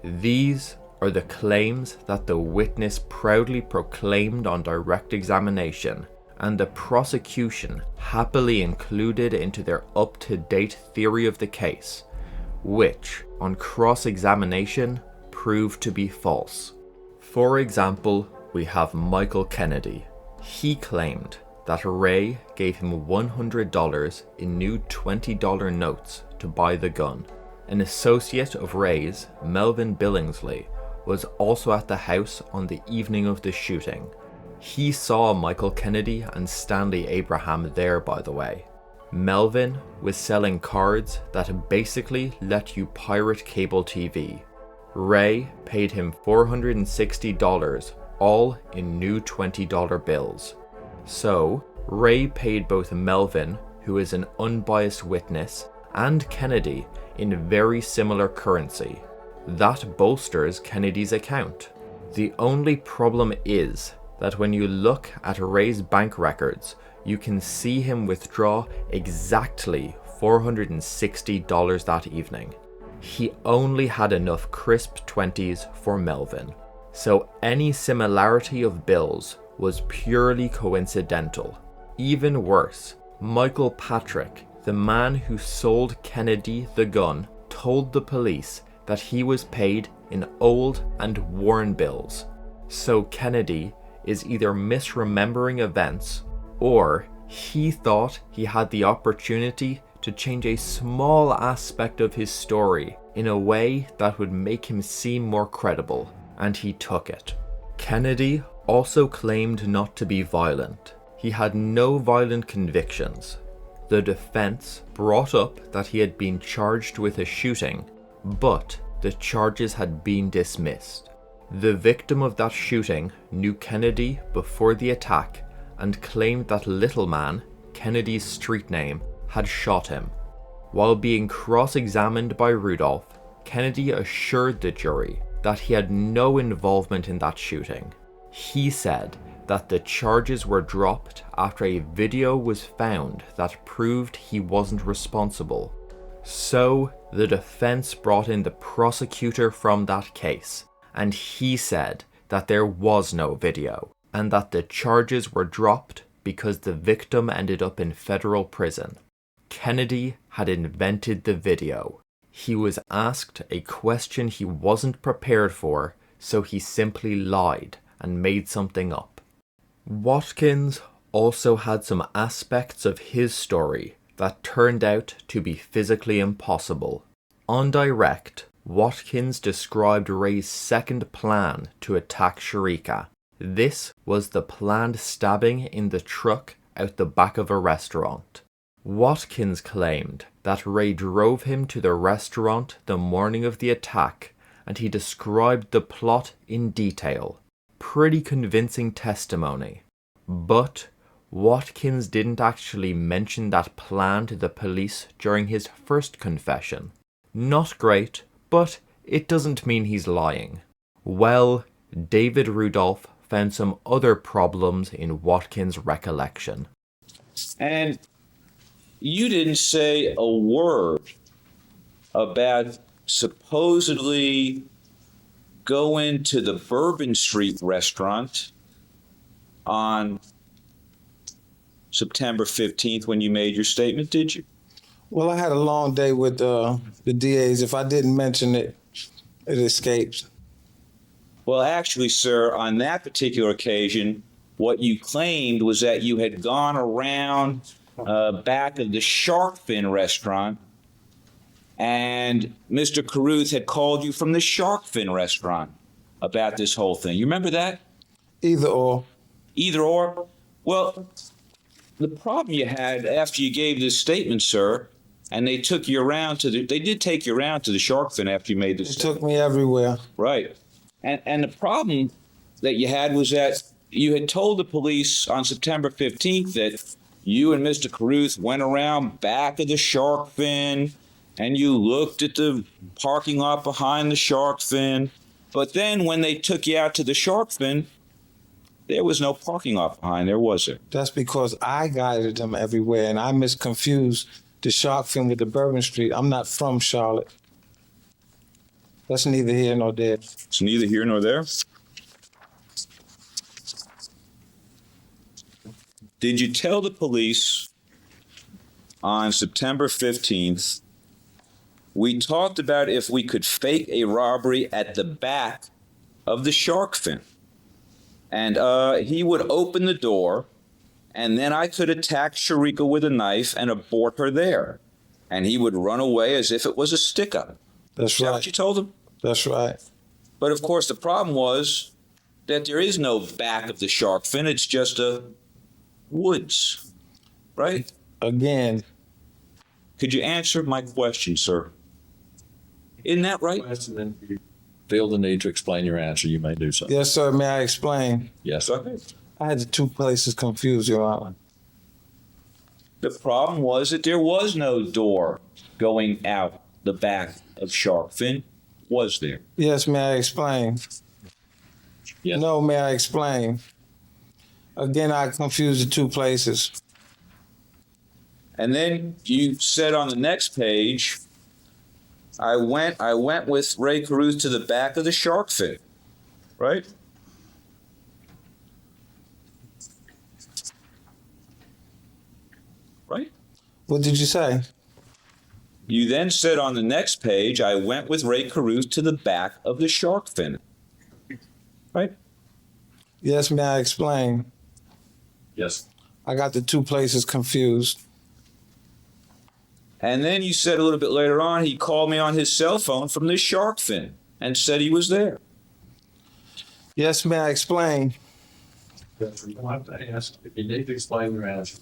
These are the claims that the witness proudly proclaimed on direct examination, and the prosecution happily included into their up-to-date theory of the case, which, on cross-examination, proved to be false. For example, we have Michael Kennedy. He claimed that Rae gave him $100 in new $20 notes to buy the gun. An associate of Rae's, Melvin Billingsley, was also at the house on the evening of the shooting. He saw Michael Kennedy and Stanley Abraham there, by the way. Melvin was selling cards that basically let you pirate cable TV. Rae paid him $460, all in new $20 bills. So, Rae paid both Melvin, who is an unbiased witness, and Kennedy in very similar currency. That bolsters Kennedy's account. The only problem is that when you look at Rae's bank records, you can see him withdraw exactly $460 that evening. he only had enough crisp 20s for Melvin, so any similarity of bills was purely coincidental. Even worse, Michael Patrick, the man who sold Kennedy the gun, told the police that he was paid in old and worn bills. So Kennedy is either misremembering events, or he thought he had the opportunity to change a small aspect of his story in a way that would make him seem more credible, and he took it. Kennedy also claimed not to be violent. He had no violent convictions. The defense brought up that he had been charged with a shooting, but the charges had been dismissed. The victim of that shooting knew Kennedy before the attack and claimed that Little Man, Kennedy's street name, had shot him. While being cross-examined by Rudolph, Kennedy assured the jury that he had no involvement in that shooting. He said that the charges were dropped after a video was found that proved he wasn't responsible. So the defense brought in the prosecutor from that case, and he said that there was no video, and that the charges were dropped because the victim ended up in federal prison. Kennedy had invented the video. He was asked a question he wasn't prepared for, so he simply lied and made something up. Watkins also had some aspects of his story that turned out to be physically impossible. On direct, Watkins described Rae's second plan to attack Sharika. This was the planned stabbing in the truck out the back of a restaurant. Watkins claimed that Rae drove him to the restaurant the morning of the attack, and he described the plot in detail. Pretty convincing testimony. But Watkins didn't actually mention that plan to the police during his first confession. Not great, but it doesn't mean he's lying. Well, David Rudolph found some other problems in Watkins' recollection. And you didn't say a word about supposedly going to the Bourbon Street restaurant on September 15th when you made your statement, did you? Well, I had a long day with the DAs. If I didn't mention it, it escapes. Well, actually, sir, on that particular occasion, what you claimed was that you had gone around back of the Shark Fin restaurant, and Mr. Carruth had called you from the Shark Fin restaurant about this whole thing. You remember that? Either or. Either or? Well, the problem you had after you gave this statement, sir, and they took you around to they did take you around to the Shark Fin after you made this It statement. took me everywhere. Right. And the problem that you had was that you had told the police on September 15th that you and Mr. Carruth went around back of the Shark Fin and you looked at the parking lot behind the Shark Fin. But then when they took you out to the Shark Fin, there was no parking lot behind there, was there? That's because I guided them everywhere, and I misconfused the Shark Fin with the Bourbon Street. I'm not from Charlotte. That's neither here nor there. It's neither here nor there. Did you tell the police on September 15th, we talked about if we could fake a robbery at the back of the Shark Fin? And he would open the door, and then I could attack Sharika with a knife and abort her there. And he would run away as if it was a stick-up. That's Is that right. what you told him? That's right. But of course, the problem was that there is no back of the Shark Fin. It's just a woods, right? Again, Could you answer my question, sir? Isn't that right? Then if you feel the need to explain your answer, you may do so. yes, sir, may I explain? Yes. Okay. I had the two places confused, Your Honor. The problem was that there was no door going out the back of Shark Fin, was there? Yes, may I explain? Yes. No, may I explain? Again, I confused the two places. And then you said on the next page I went with Rae Carruth to the back of the shark fin, right? Right? What did you say? You then said on the next page, I went with Rae Carruth to the back of the shark fin. Right? Yes, may I explain? Yes. I got the two places confused. And then you said a little bit later on, he called me on his cell phone from the shark fin and said he was there. Yes, may I explain? Yes, you don't have to ask. If you need to explain your answer,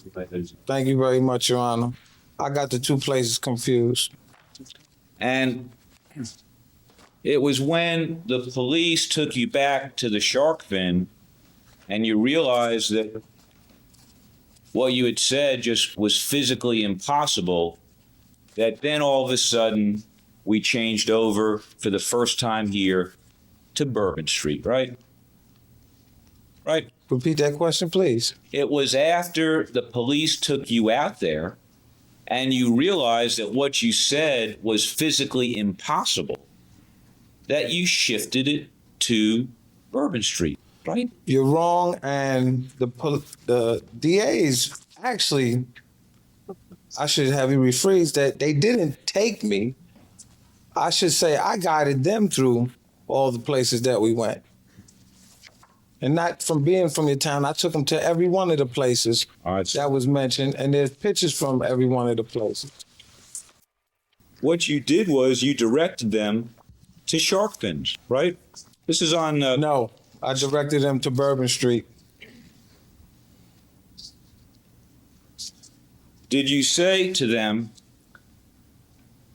Thank you very much, Your Honor. I got the two places confused. And it was when the police took you back to the shark fin and you realized that what you had said just was physically impossible, that then all of a sudden we changed over for the first time here to Bourbon Street, right? Right? Repeat that question, please. It was after the police took you out there and you realized that what you said was physically impossible that you shifted it to Bourbon Street, right? You're wrong, and the DAs actually, I should have you rephrase that, they didn't take me. I should say I guided them through all the places that we went. And not from being from your town, I took them to every one of the places that was mentioned, and there's pictures from every one of the places. What you did was you directed them to shark fins, right? This is on... No, I directed them to Bourbon Street. Did you say to them,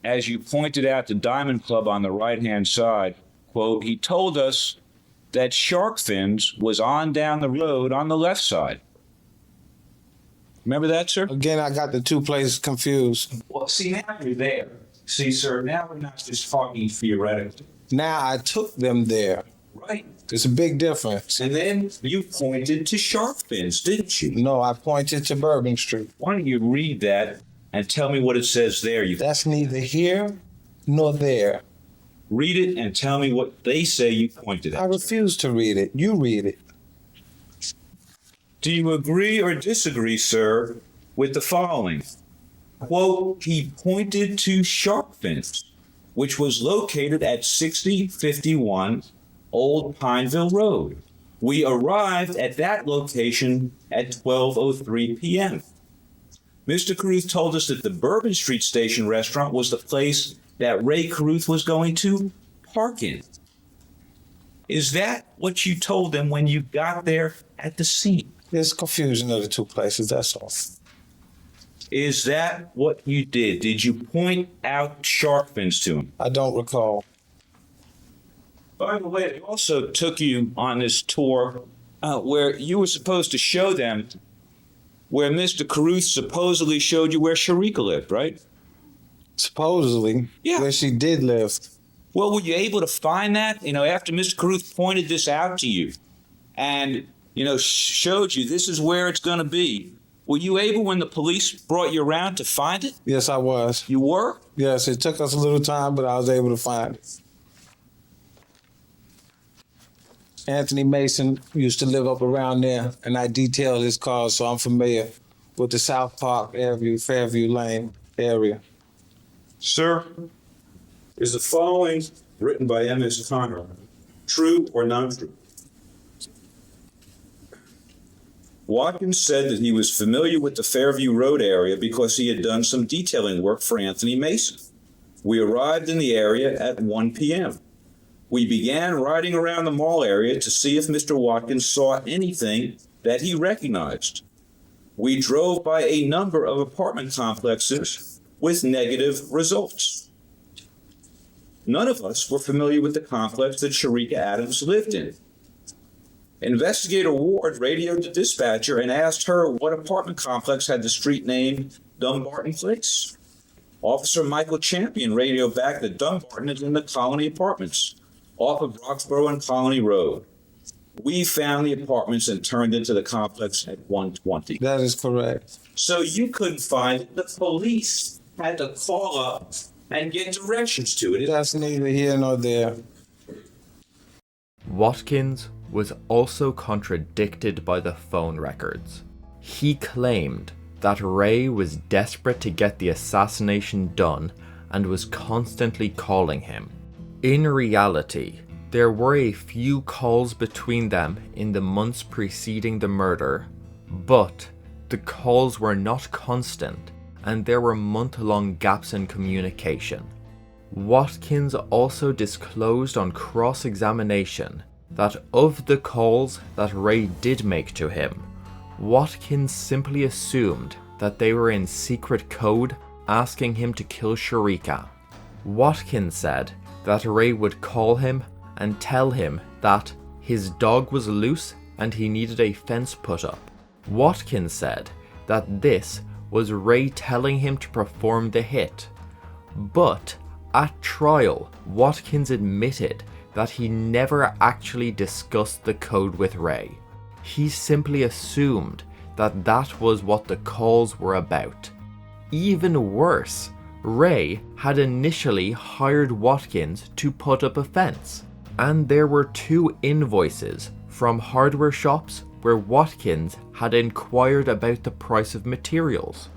as you pointed out the Diamond Club on the right-hand side, quote, he told us that shark fins was on down the road on the left side. Remember that, sir? Again, I got the two places confused. Well, see, now you're there. See, sir, now we're not just talking theoretically. Now I took them there. Right. There's a big difference. And then you pointed to shark fins, didn't you? No, I pointed to Bourbon Street. Why don't you read that and tell me what it says there? That's neither here nor there. Read it and tell me what they say you pointed at. I refuse to read it. You read it. Do you agree or disagree, sir, with the following? Quote, he pointed to shark fins, which was located at 6051 Old Pineville Road. We arrived at that location at 12:03 p.m. Mr. Carruth told us that the Bourbon Street Station restaurant was the place that Rae Carruth was going to park in. Is that what you told them when you got there at the scene? There's confusion of the two places, that's all. Is that what you did? Did you point out shark fins to him? I don't recall. By the way, they also took you on this tour where you were supposed to show them where Mr. Carruth supposedly showed you where Sharika lived, right? Supposedly, Yeah. where she did live. Well, were you able to find that? You know, after Mr. Carruth pointed this out to you and, you know, showed you this is where it's going to be, were you able, when the police brought you around, to find it? Yes, I was. You were? Yes, it took us a little time, but I was able to find it. Anthony Mason used to live up around there, and I detailed his cars, so I'm familiar with the South Park, Fairview Lane area. Sir, is the following written by M.S. Connor true or not true? Watkins said that he was familiar with the Fairview Road area because he had done some detailing work for Anthony Mason. We arrived in the area at 1 p.m. We began riding around the mall area to see if Mr. Watkins saw anything that he recognized. We drove by a number of apartment complexes with negative results. None of us were familiar with the complex that Sharika Adams lived in. Investigator Ward radioed the dispatcher and asked her what apartment complex had the street name Dumbarton Place. Officer Michael Champion radioed back that Dumbarton is in the Colony Apartments, off of Roxborough and Colony Road. We found the apartments and turned into the complex at 1:20. That is correct. So you couldn't find it. The police had to call up and get directions to it. That's neither here nor there. Watkins was also contradicted by the phone records. He claimed that Rae was desperate to get the assassination done and was constantly calling him. In reality, there were a few calls between them in the months preceding the murder, but the calls were not constant and there were month-long gaps in communication. Watkins also disclosed on cross-examination that of the calls that Rae did make to him, Watkins simply assumed that they were in secret code asking him to kill Sharika. Watkins said that Rae would call him and tell him that his dog was loose and he needed a fence put up. Watkins said that this was Rae telling him to perform the hit. But at trial, Watkins admitted that he never actually discussed the code with Rae. He simply assumed that that was what the calls were about. Even worse, Rae had initially hired Watkins to put up a fence, and there were 2 invoices from hardware shops where Watkins had inquired about the price of materials.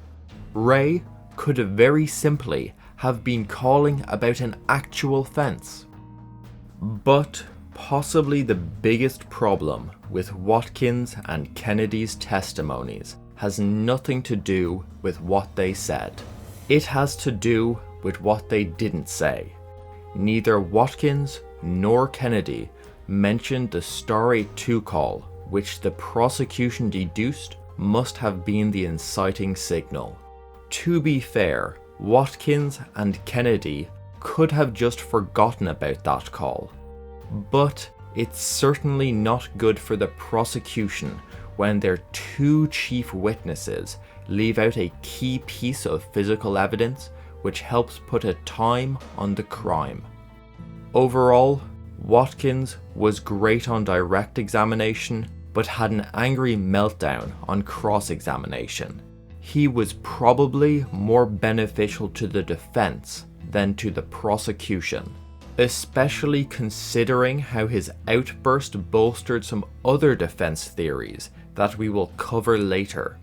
Rae could very simply have been calling about an actual fence. But possibly the biggest problem with Watkins and Kennedy's testimonies has nothing to do with what they said. It has to do with what they didn't say. Neither Watkins nor Kennedy mentioned the Star 82 call, which the prosecution deduced must have been the inciting signal. To be fair, Watkins and Kennedy could have just forgotten about that call. But it's certainly not good for the prosecution when their 2 chief witnesses leave out a key piece of physical evidence which helps put a time on the crime. Overall, Watkins was great on direct examination, but had an angry meltdown on cross-examination. He was probably more beneficial to the defense than to the prosecution, especially considering how his outburst bolstered some other defense theories that we will cover later.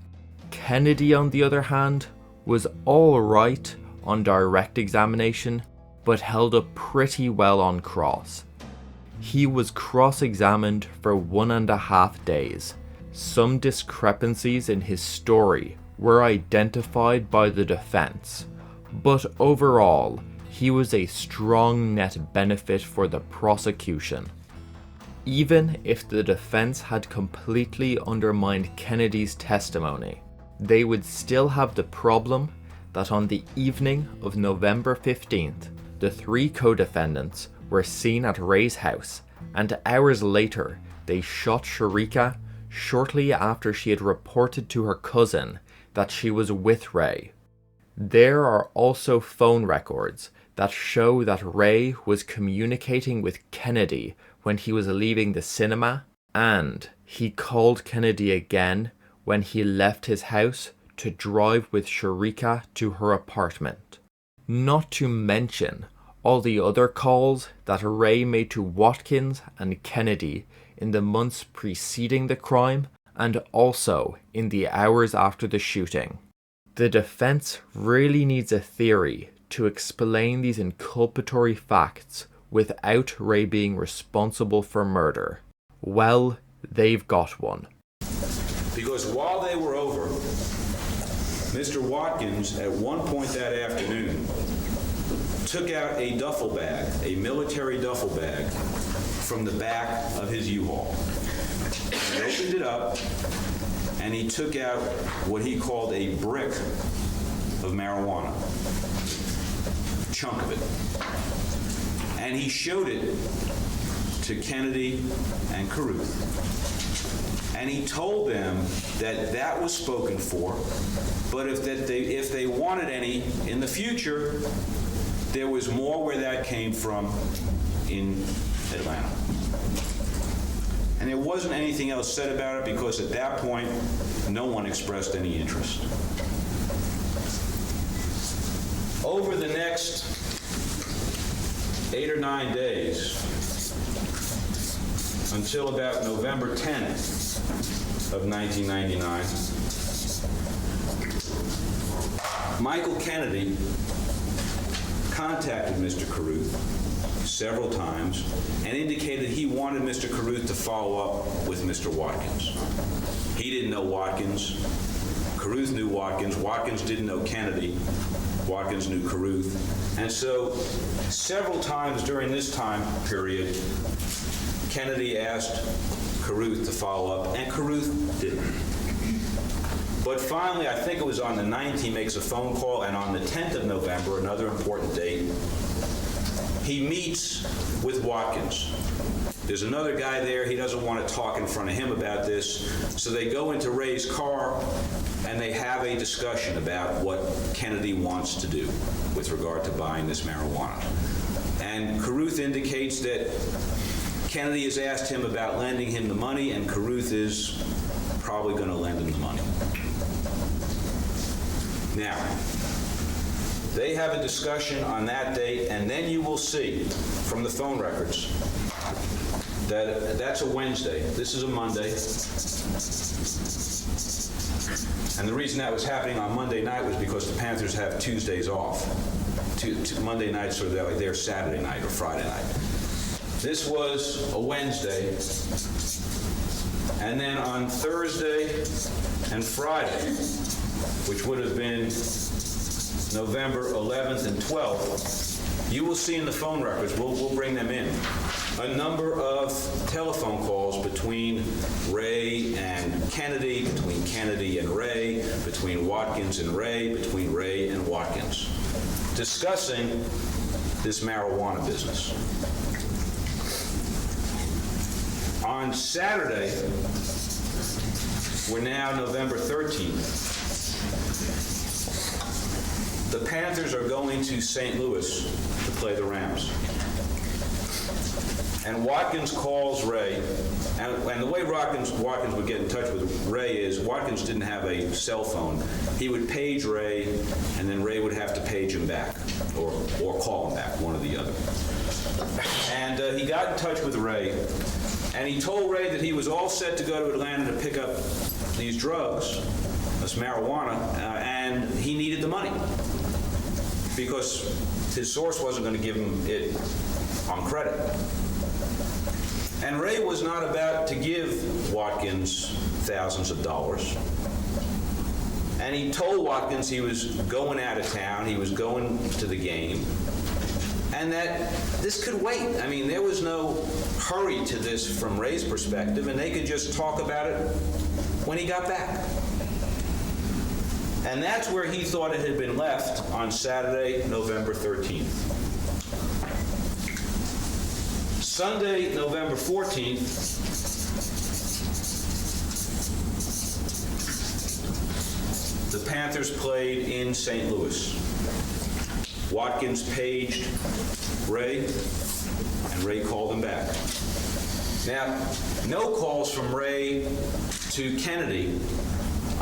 Kennedy, on the other hand, was alright on direct examination, but held up pretty well on cross. He was cross-examined for 1.5 days. Some discrepancies in his story were identified by the defense, but overall, he was a strong net benefit for the prosecution. Even if the defense had completely undermined Kennedy's testimony, they would still have the problem that on the evening of November 15th, the 3 co-defendants were seen at Rae's house, and hours later they shot Sharika shortly after she had reported to her cousin that she was with Rae. There are also phone records that show that Rae was communicating with Kennedy when he was leaving the cinema, and he called Kennedy again when he left his house to drive with Sharika to her apartment. Not to mention all the other calls that Rae made to Watkins and Kennedy in the months preceding the crime and also in the hours after the shooting. The defense really needs a theory to explain these inculpatory facts without Rae being responsible for murder. Well, they've got one. Because while they were over, Mr. Watkins, at one point that afternoon, took out a duffel bag, a military duffel bag, from the back of his U-Haul. He opened it up, and he took out what he called a brick of marijuana, a chunk of it. And he showed it to Kennedy and Carruth. And he told them that that was spoken for, but if they wanted any in the future, there was more where that came from in Atlanta. And there wasn't anything else said about it because at that point, no one expressed any interest. Over the next 8 or 9 days until about November 10th of 1999. Michael Kennedy contacted Mr. Carruth several times and indicated he wanted Mr. Carruth to follow up with Mr. Watkins. He didn't know Watkins. Carruth knew Watkins. Watkins didn't know Kennedy. Watkins knew Carruth. And so several times during this time period, Kennedy asked Carruth to follow up, and Carruth didn't. But finally, I think it was on the 9th, he makes a phone call, and on the 10th of November, another important date, he meets with Watkins. There's another guy there. He doesn't want to talk in front of him about this. So they go into Rae's car, and they have a discussion about what Kennedy wants to do with regard to buying this marijuana. And Carruth indicates that Kennedy has asked him about lending him the money, and Carruth is probably going to lend him the money. Now, they have a discussion on that date, and then you will see from the phone records that that's a Wednesday. This is a Monday. And the reason that was happening on Monday night was because the Panthers have Tuesdays off. Monday night's sort of like their Saturday night or Friday night. This was a Wednesday. And then on Thursday and Friday, which would have been November 11th and 12th, you will see in the phone records, we'll bring them in, a number of telephone calls between Rae and Kennedy, between Kennedy and Rae, between Watkins and Rae, between Rae and Watkins, discussing this marijuana business. On Saturday, we're now November 13th, the Panthers are going to St. Louis to play the Rams. And Watkins calls Rae, and the way Watkins would get in touch with Rae is Watkins didn't have a cell phone. He would page Rae, and then Rae would have to page him back, or call him back, one or the other. And he got in touch with Rae, and he told Rae that he was all set to go to Atlanta to pick up these drugs, this marijuana, and he needed the money because his source wasn't going to give him it on credit. And Rae was not about to give Watkins thousands of dollars. And he told Watkins he was going out of town, he was going to the game, and that this could wait. I mean, there was no hurry to this from Rae's perspective, and they could just talk about it when he got back. And that's where he thought it had been left on Saturday, November 13th. Sunday, November 14th, the Panthers played in St. Louis. Watkins paged Rae, and Rae called him back. Now, no calls from Rae to Kennedy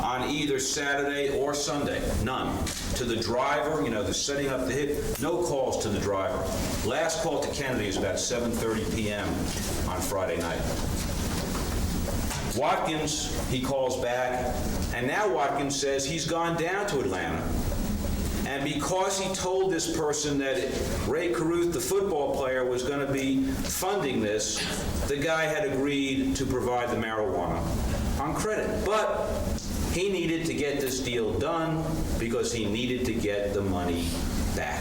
on either Saturday or Sunday, none. To the driver, the setting up the hit, no calls to the driver. Last call to Kennedy is about 7:30 p.m. on Friday night. Watkins, he calls back, and now Watkins says he's gone down to Atlanta. And because he told this person that Rae Carruth, the football player, was going to be funding this, the guy had agreed to provide the marijuana on credit. But he needed to get this deal done because he needed to get the money back.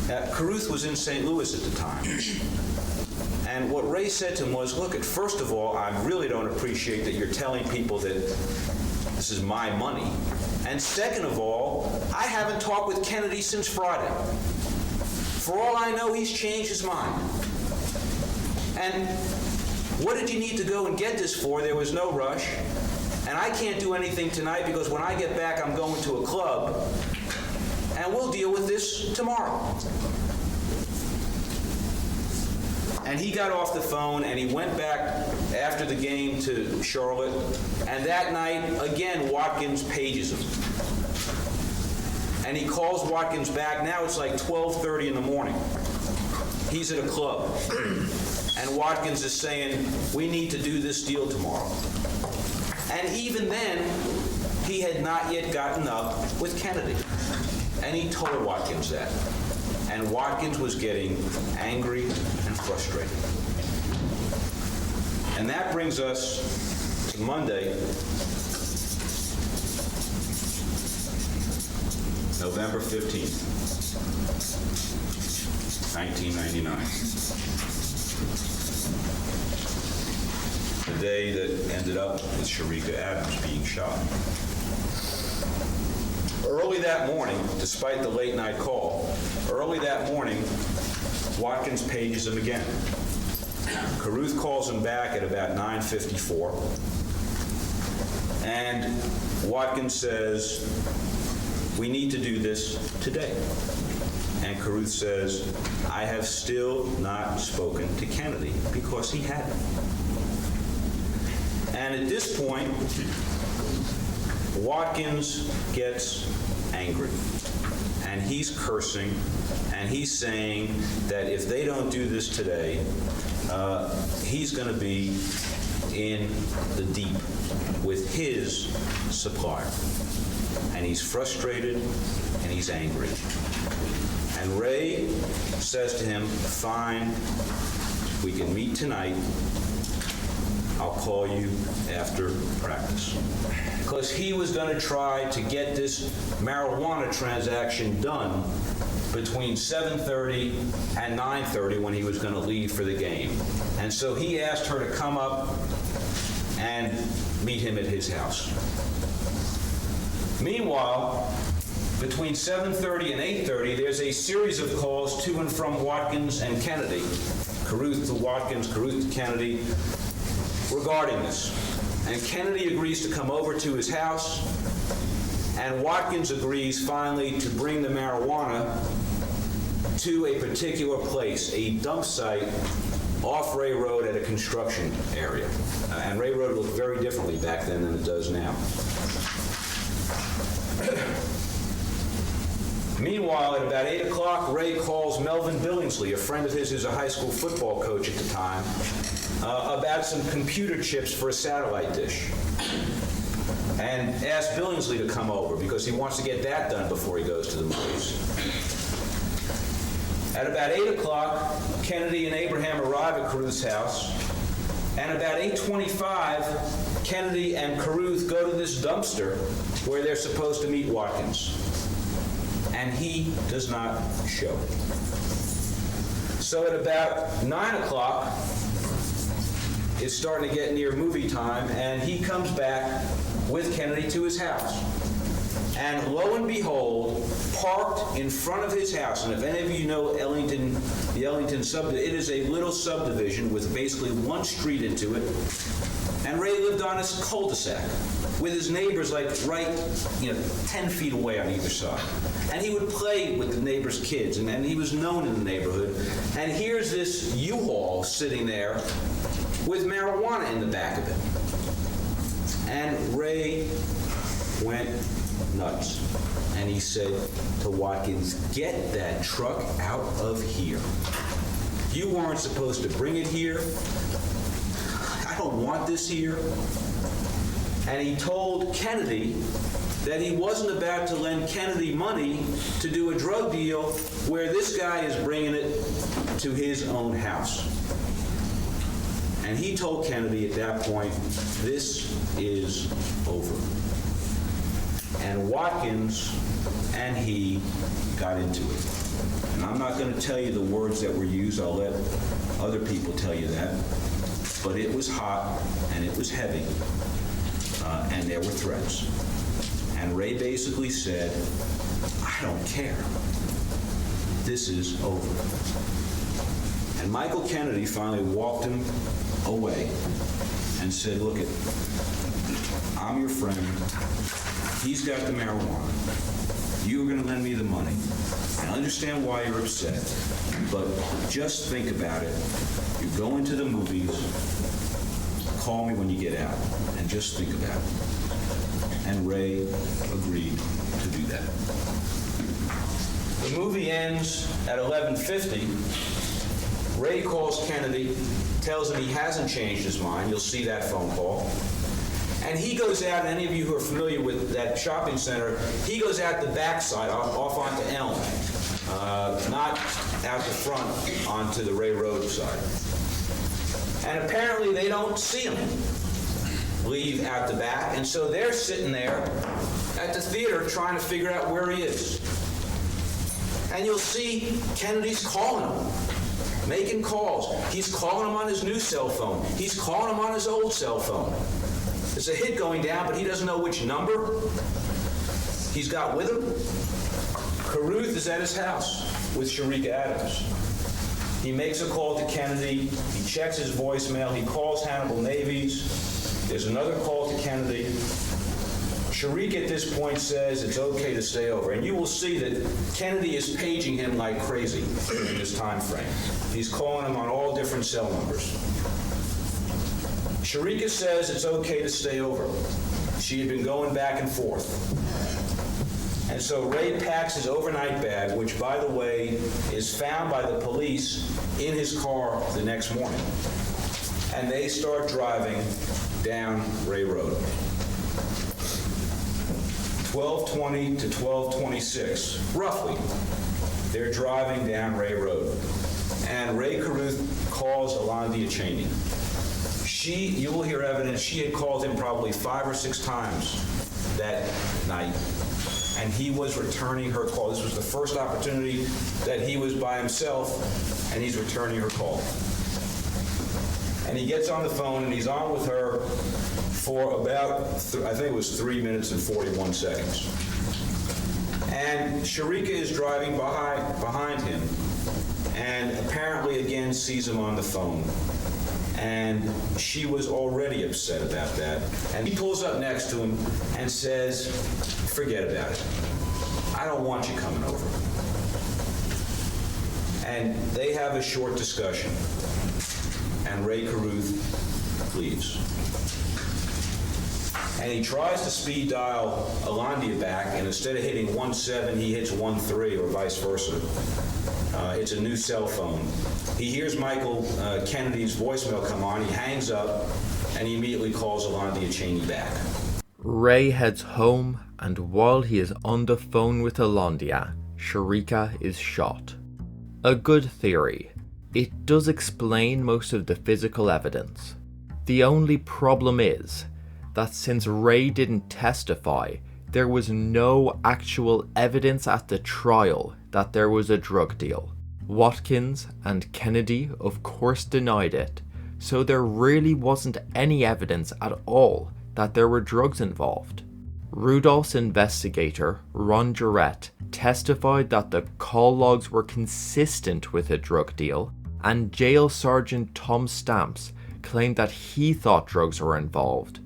Now, Carruth was in St. Louis at the time. And what Rae said to him was, look, first of all, I really don't appreciate that you're telling people that this is my money. And second of all, I haven't talked with Kennedy since Friday. For all I know, he's changed his mind. And what did you need to go and get this for? There was no rush. And I can't do anything tonight because when I get back, I'm going to a club. And we'll deal with this tomorrow. And he got off the phone and he went back after the game to Charlotte. And that night, again, Watkins pages him. And he calls Watkins back. Now it's like 12:30 in the morning. He's at a club. And Watkins is saying, we need to do this deal tomorrow. And even then, he had not yet gotten up with Kennedy. And he told Watkins that. And Watkins was getting angry and frustrated. And that brings us to Monday, November 15th, 1999. The day that ended up with Sharika Adams being shot. Early that morning, despite the late night call, early that morning, Watkins pages him again. Carruth calls him back at about 9:54, and Watkins says, we need to do this today. And Carruth says, I have still not spoken to Kennedy, because he hadn't. And at this point, Watkins gets angry, and he's cursing, and he's saying that if they don't do this today, he's going to be in the deep with his supplier. And he's frustrated, and he's angry. And Rae says to him, fine, we can meet tonight. I'll call you after practice. Because he was going to try to get this marijuana transaction done between 7:30 and 9:30 when he was going to leave for the game. And so he asked her to come up and meet him at his house. Meanwhile, between 7:30 and 8:30, there's a series of calls to and from Watkins and Kennedy. Carruth to Watkins, Carruth to Kennedy, regarding this. And Kennedy agrees to come over to his house, and Watkins agrees finally to bring the marijuana to a particular place, a dump site off Rae Road at a construction area. And Rae Road looked very differently back then than it does now. Meanwhile, at about 8 o'clock, Rae calls Melvin Billingsley, a friend of his who's a high school football coach at the time, about some computer chips for a satellite dish. And asks Billingsley to come over because he wants to get that done before he goes to the movies. At about 8 o'clock, Kennedy and Abraham arrive at Carruth's house. And about 8:25, Kennedy and Carruth go to this dumpster where they're supposed to meet Watkins. And he does not show. So at about 9 o'clock, it's starting to get near movie time, and he comes back with Kennedy to his house. And lo and behold, parked in front of his house, and if any of you know Ellington, the Ellington subdivision, it is a little subdivision with basically one street into it. And Rae lived on his cul-de-sac with his neighbors like right, 10 feet away on either side. And he would play with the neighbors' kids, and he was known in the neighborhood. And here's this U-Haul sitting there with marijuana in the back of it. And Rae went nuts. And he said to Watkins, get that truck out of here. You weren't supposed to bring it here. I don't want this here. And he told Kennedy that he wasn't about to lend Kennedy money to do a drug deal where this guy is bringing it to his own house. And he told Kennedy at that point, this is over. And Watkins and he got into it. And I'm not going to tell you the words that were used. I'll let other people tell you that. But it was hot, and it was heavy, and there were threats. And Rae basically said, I don't care. This is over. And Michael Kennedy finally walked him away and said, look it, I'm your friend. He's got the marijuana. You were going to lend me the money. I understand why you're upset, but just think about it. You go into the movies, call me when you get out, and just think about it. And Rae agreed to do that. The movie ends at 11:50. Rae calls Kennedy, tells him he hasn't changed his mind. You'll see that phone call. And he goes out, and any of you who are familiar with that shopping center, he goes out the backside, off onto Elm, not out the front onto the Ray Road side. And apparently they don't see him leave out the back, and so they're sitting there at the theater trying to figure out where he is. And you'll see Kennedy's calling him, making calls. He's calling him on his new cell phone. He's calling him on his old cell phone. There's a hit going down, but he doesn't know which number he's got with him. Carruth is at his house with Sharika Adams. He makes a call to Kennedy. He checks his voicemail. He calls Hannibal Navies. There's another call to Kennedy. Sharika at this point says it's okay to stay over. And you will see that Kennedy is paging him like crazy in this time frame. He's calling him on all different cell numbers. Sharika says it's okay to stay over. She had been going back and forth. And so Rae packs his overnight bag, which, by the way, is found by the police in his car the next morning. And they start driving down Ray Road. 12:20 to 12:26, roughly, they're driving down Ray Road. And Rae Carruth calls Alondia Cheney. You will hear evidence, she had called him probably 5 or 6 times that night, and he was returning her call. This was the first opportunity that he was by himself, and he's returning her call. And he gets on the phone, and he's on with her for about, I think it was 3 minutes and 41 seconds. And Sharika is driving behind him, and apparently again sees him on the phone. And she was already upset about that. And he pulls up next to him and says, forget about it. I don't want you coming over. And they have a short discussion. And Rae Carruth leaves. And he tries to speed dial Alondia back, and instead of hitting 17, he hits 13, or vice versa. It's a new cell phone. He hears Michael Kennedy's voicemail come on, he hangs up, and he immediately calls Alondia Cheney back. Rae heads home, and while he is on the phone with Alondia, Sharika is shot. A good theory. It does explain most of the physical evidence. The only problem is that since Rae didn't testify, there was no actual evidence at the trial that there was a drug deal. Watkins and Kennedy of course denied it, so there really wasn't any evidence at all that there were drugs involved. Rudolph's investigator, Ron Jarrett, testified that the call logs were consistent with a drug deal, and Jail Sergeant Tom Stamps claimed that he thought drugs were involved.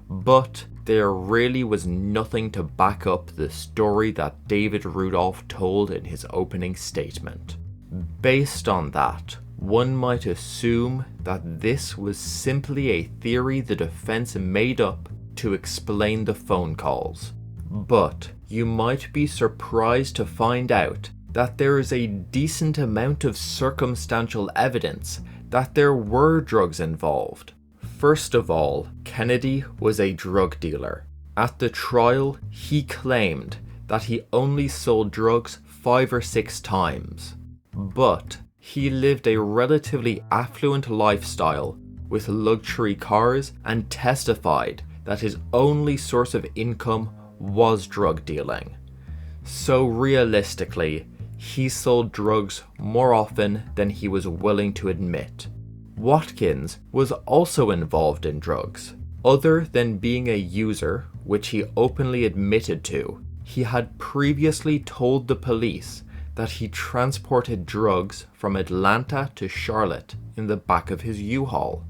But there really was nothing to back up the story that David Rudolph told in his opening statement. Based on that, one might assume that this was simply a theory the defense made up to explain the phone calls. But you might be surprised to find out that there is a decent amount of circumstantial evidence that there were drugs involved. First of all, Kennedy was a drug dealer. At the trial, he claimed that he only sold drugs 5 or 6 times. But he lived a relatively affluent lifestyle with luxury cars and testified that his only source of income was drug dealing. So realistically, he sold drugs more often than he was willing to admit. Watkins was also involved in drugs. Other than being a user, which he openly admitted to, he had previously told the police that he transported drugs from Atlanta to Charlotte in the back of his U-Haul.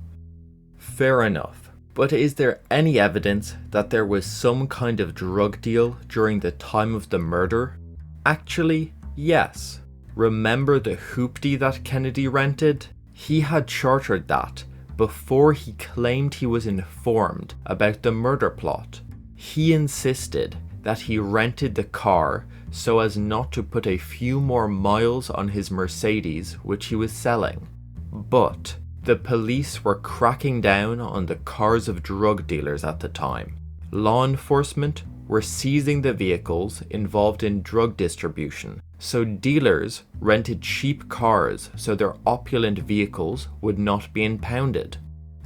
Fair enough, but is there any evidence that there was some kind of drug deal during the time of the murder? Actually, yes. Remember the hoopty that Kennedy rented? He had chartered that before he claimed he was informed about the murder plot. He insisted that he rented the car so as not to put a few more miles on his Mercedes which he was selling. But the police were cracking down on the cars of drug dealers at the time. Law enforcement were seizing the vehicles involved in drug distribution, so dealers rented cheap cars so their opulent vehicles would not be impounded.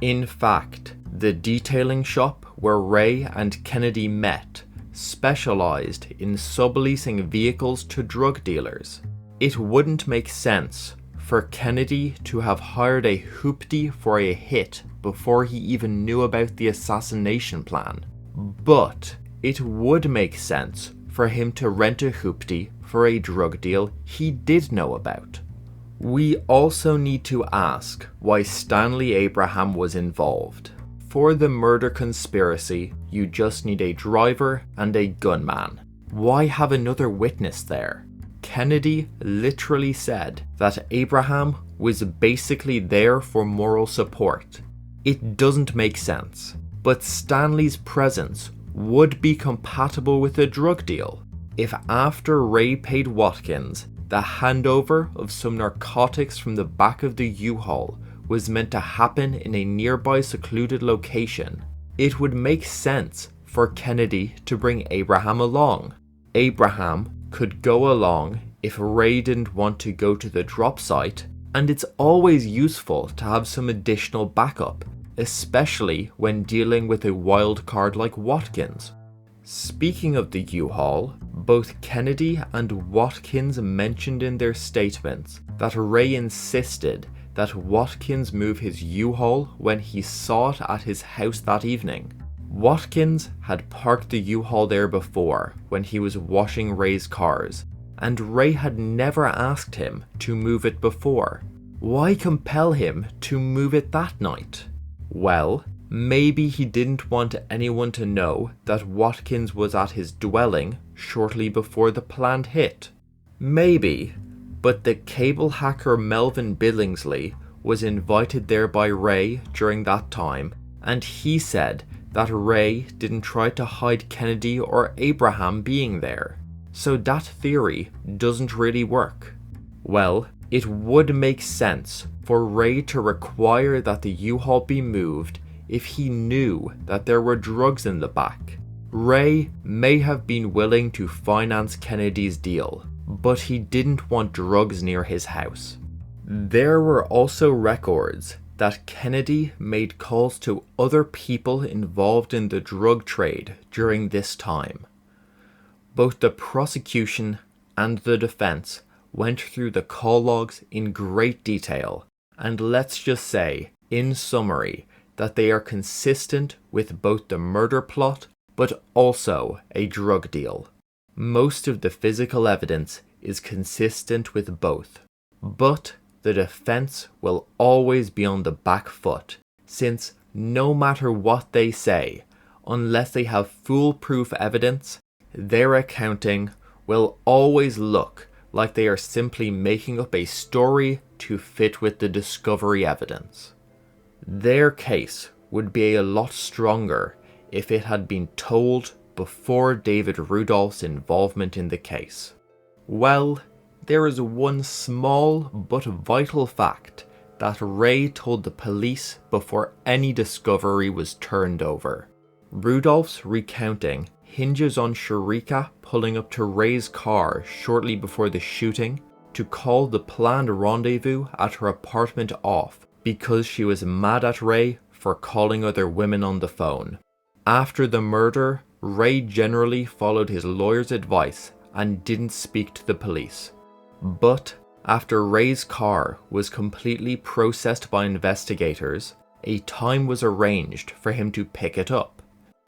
In fact, the detailing shop where Rae and Kennedy met specialized in subleasing vehicles to drug dealers. It wouldn't make sense for Kennedy to have hired a hoopty for a hit before he even knew about the assassination plan. But it would make sense for him to rent a hoopty for a drug deal he did know about. We also need to ask why Stanley Abraham was involved. For the murder conspiracy, you just need a driver and a gunman. Why have another witness there? Kennedy literally said that Abraham was basically there for moral support. It doesn't make sense, but Stanley's presence would be compatible with a drug deal. If after Rae paid Watkins, the handover of some narcotics from the back of the U-Haul was meant to happen in a nearby secluded location, it would make sense for Kennedy to bring Abraham along. Abraham could go along if Rae didn't want to go to the drop site, and it's always useful to have some additional backup, especially when dealing with a wild card like Watkins. Speaking of the U-Haul, both Kennedy and Watkins mentioned in their statements that Rae insisted that Watkins move his U-Haul when he saw it at his house that evening. Watkins had parked the U-Haul there before when he was washing Rae's cars, and Rae had never asked him to move it before. Why compel him to move it that night? Well, maybe he didn't want anyone to know that Watkins was at his dwelling shortly before the planned hit. Maybe, but the cable hacker Melvin Billingsley was invited there by Rae during that time, and he said that Rae didn't try to hide Kennedy or Abraham being there. So that theory doesn't really work. Well, it would make sense for Rae to require that the U-Haul be moved if he knew that there were drugs in the back. Rae may have been willing to finance Kennedy's deal, but he didn't want drugs near his house. There were also records that Kennedy made calls to other people involved in the drug trade during this time. Both the prosecution and the defense went through the call logs in great detail, and let's just say, in summary, that they are consistent with both the murder plot but also a drug deal. Most of the physical evidence is consistent with both, but the defense will always be on the back foot, since no matter what they say, unless they have foolproof evidence, their accounting will always look like they are simply making up a story to fit with the discovery evidence. Their case would be a lot stronger if it had been told before David Rudolph's involvement in the case. Well, there is one small but vital fact that Rae told the police before any discovery was turned over. Rudolph's recounting hinges on Sharika pulling up to Rae's car shortly before the shooting to call the planned rendezvous at her apartment off because she was mad at Rae for calling other women on the phone. After the murder, Rae generally followed his lawyer's advice and didn't speak to the police. But after Rae's car was completely processed by investigators, a time was arranged for him to pick it up.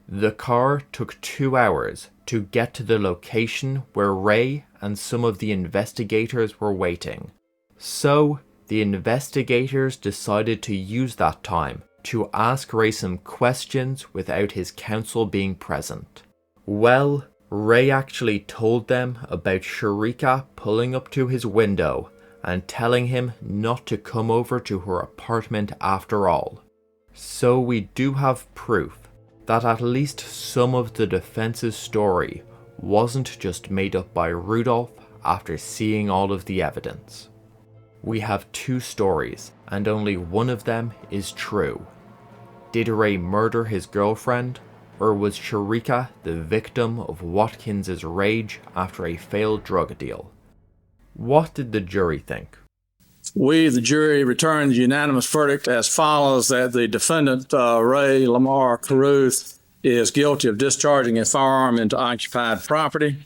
The car took 2 hours to get to the location where Rae and some of the investigators were waiting. So, the investigators decided to use that time to ask Rae some questions without his counsel being present. Well, Rae actually told them about Sharika pulling up to his window and telling him not to come over to her apartment after all. So we do have proof that at least some of the defense's story wasn't just made up by Rudolph after seeing all of the evidence. We have two stories, and only one of them is true. Did Rae murder his girlfriend, or was Sharika the victim of Watkins's rage after a failed drug deal? What did the jury think? We, the jury, returned the unanimous verdict as follows: that the defendant, Rae Carruth, is guilty of discharging a firearm into occupied property.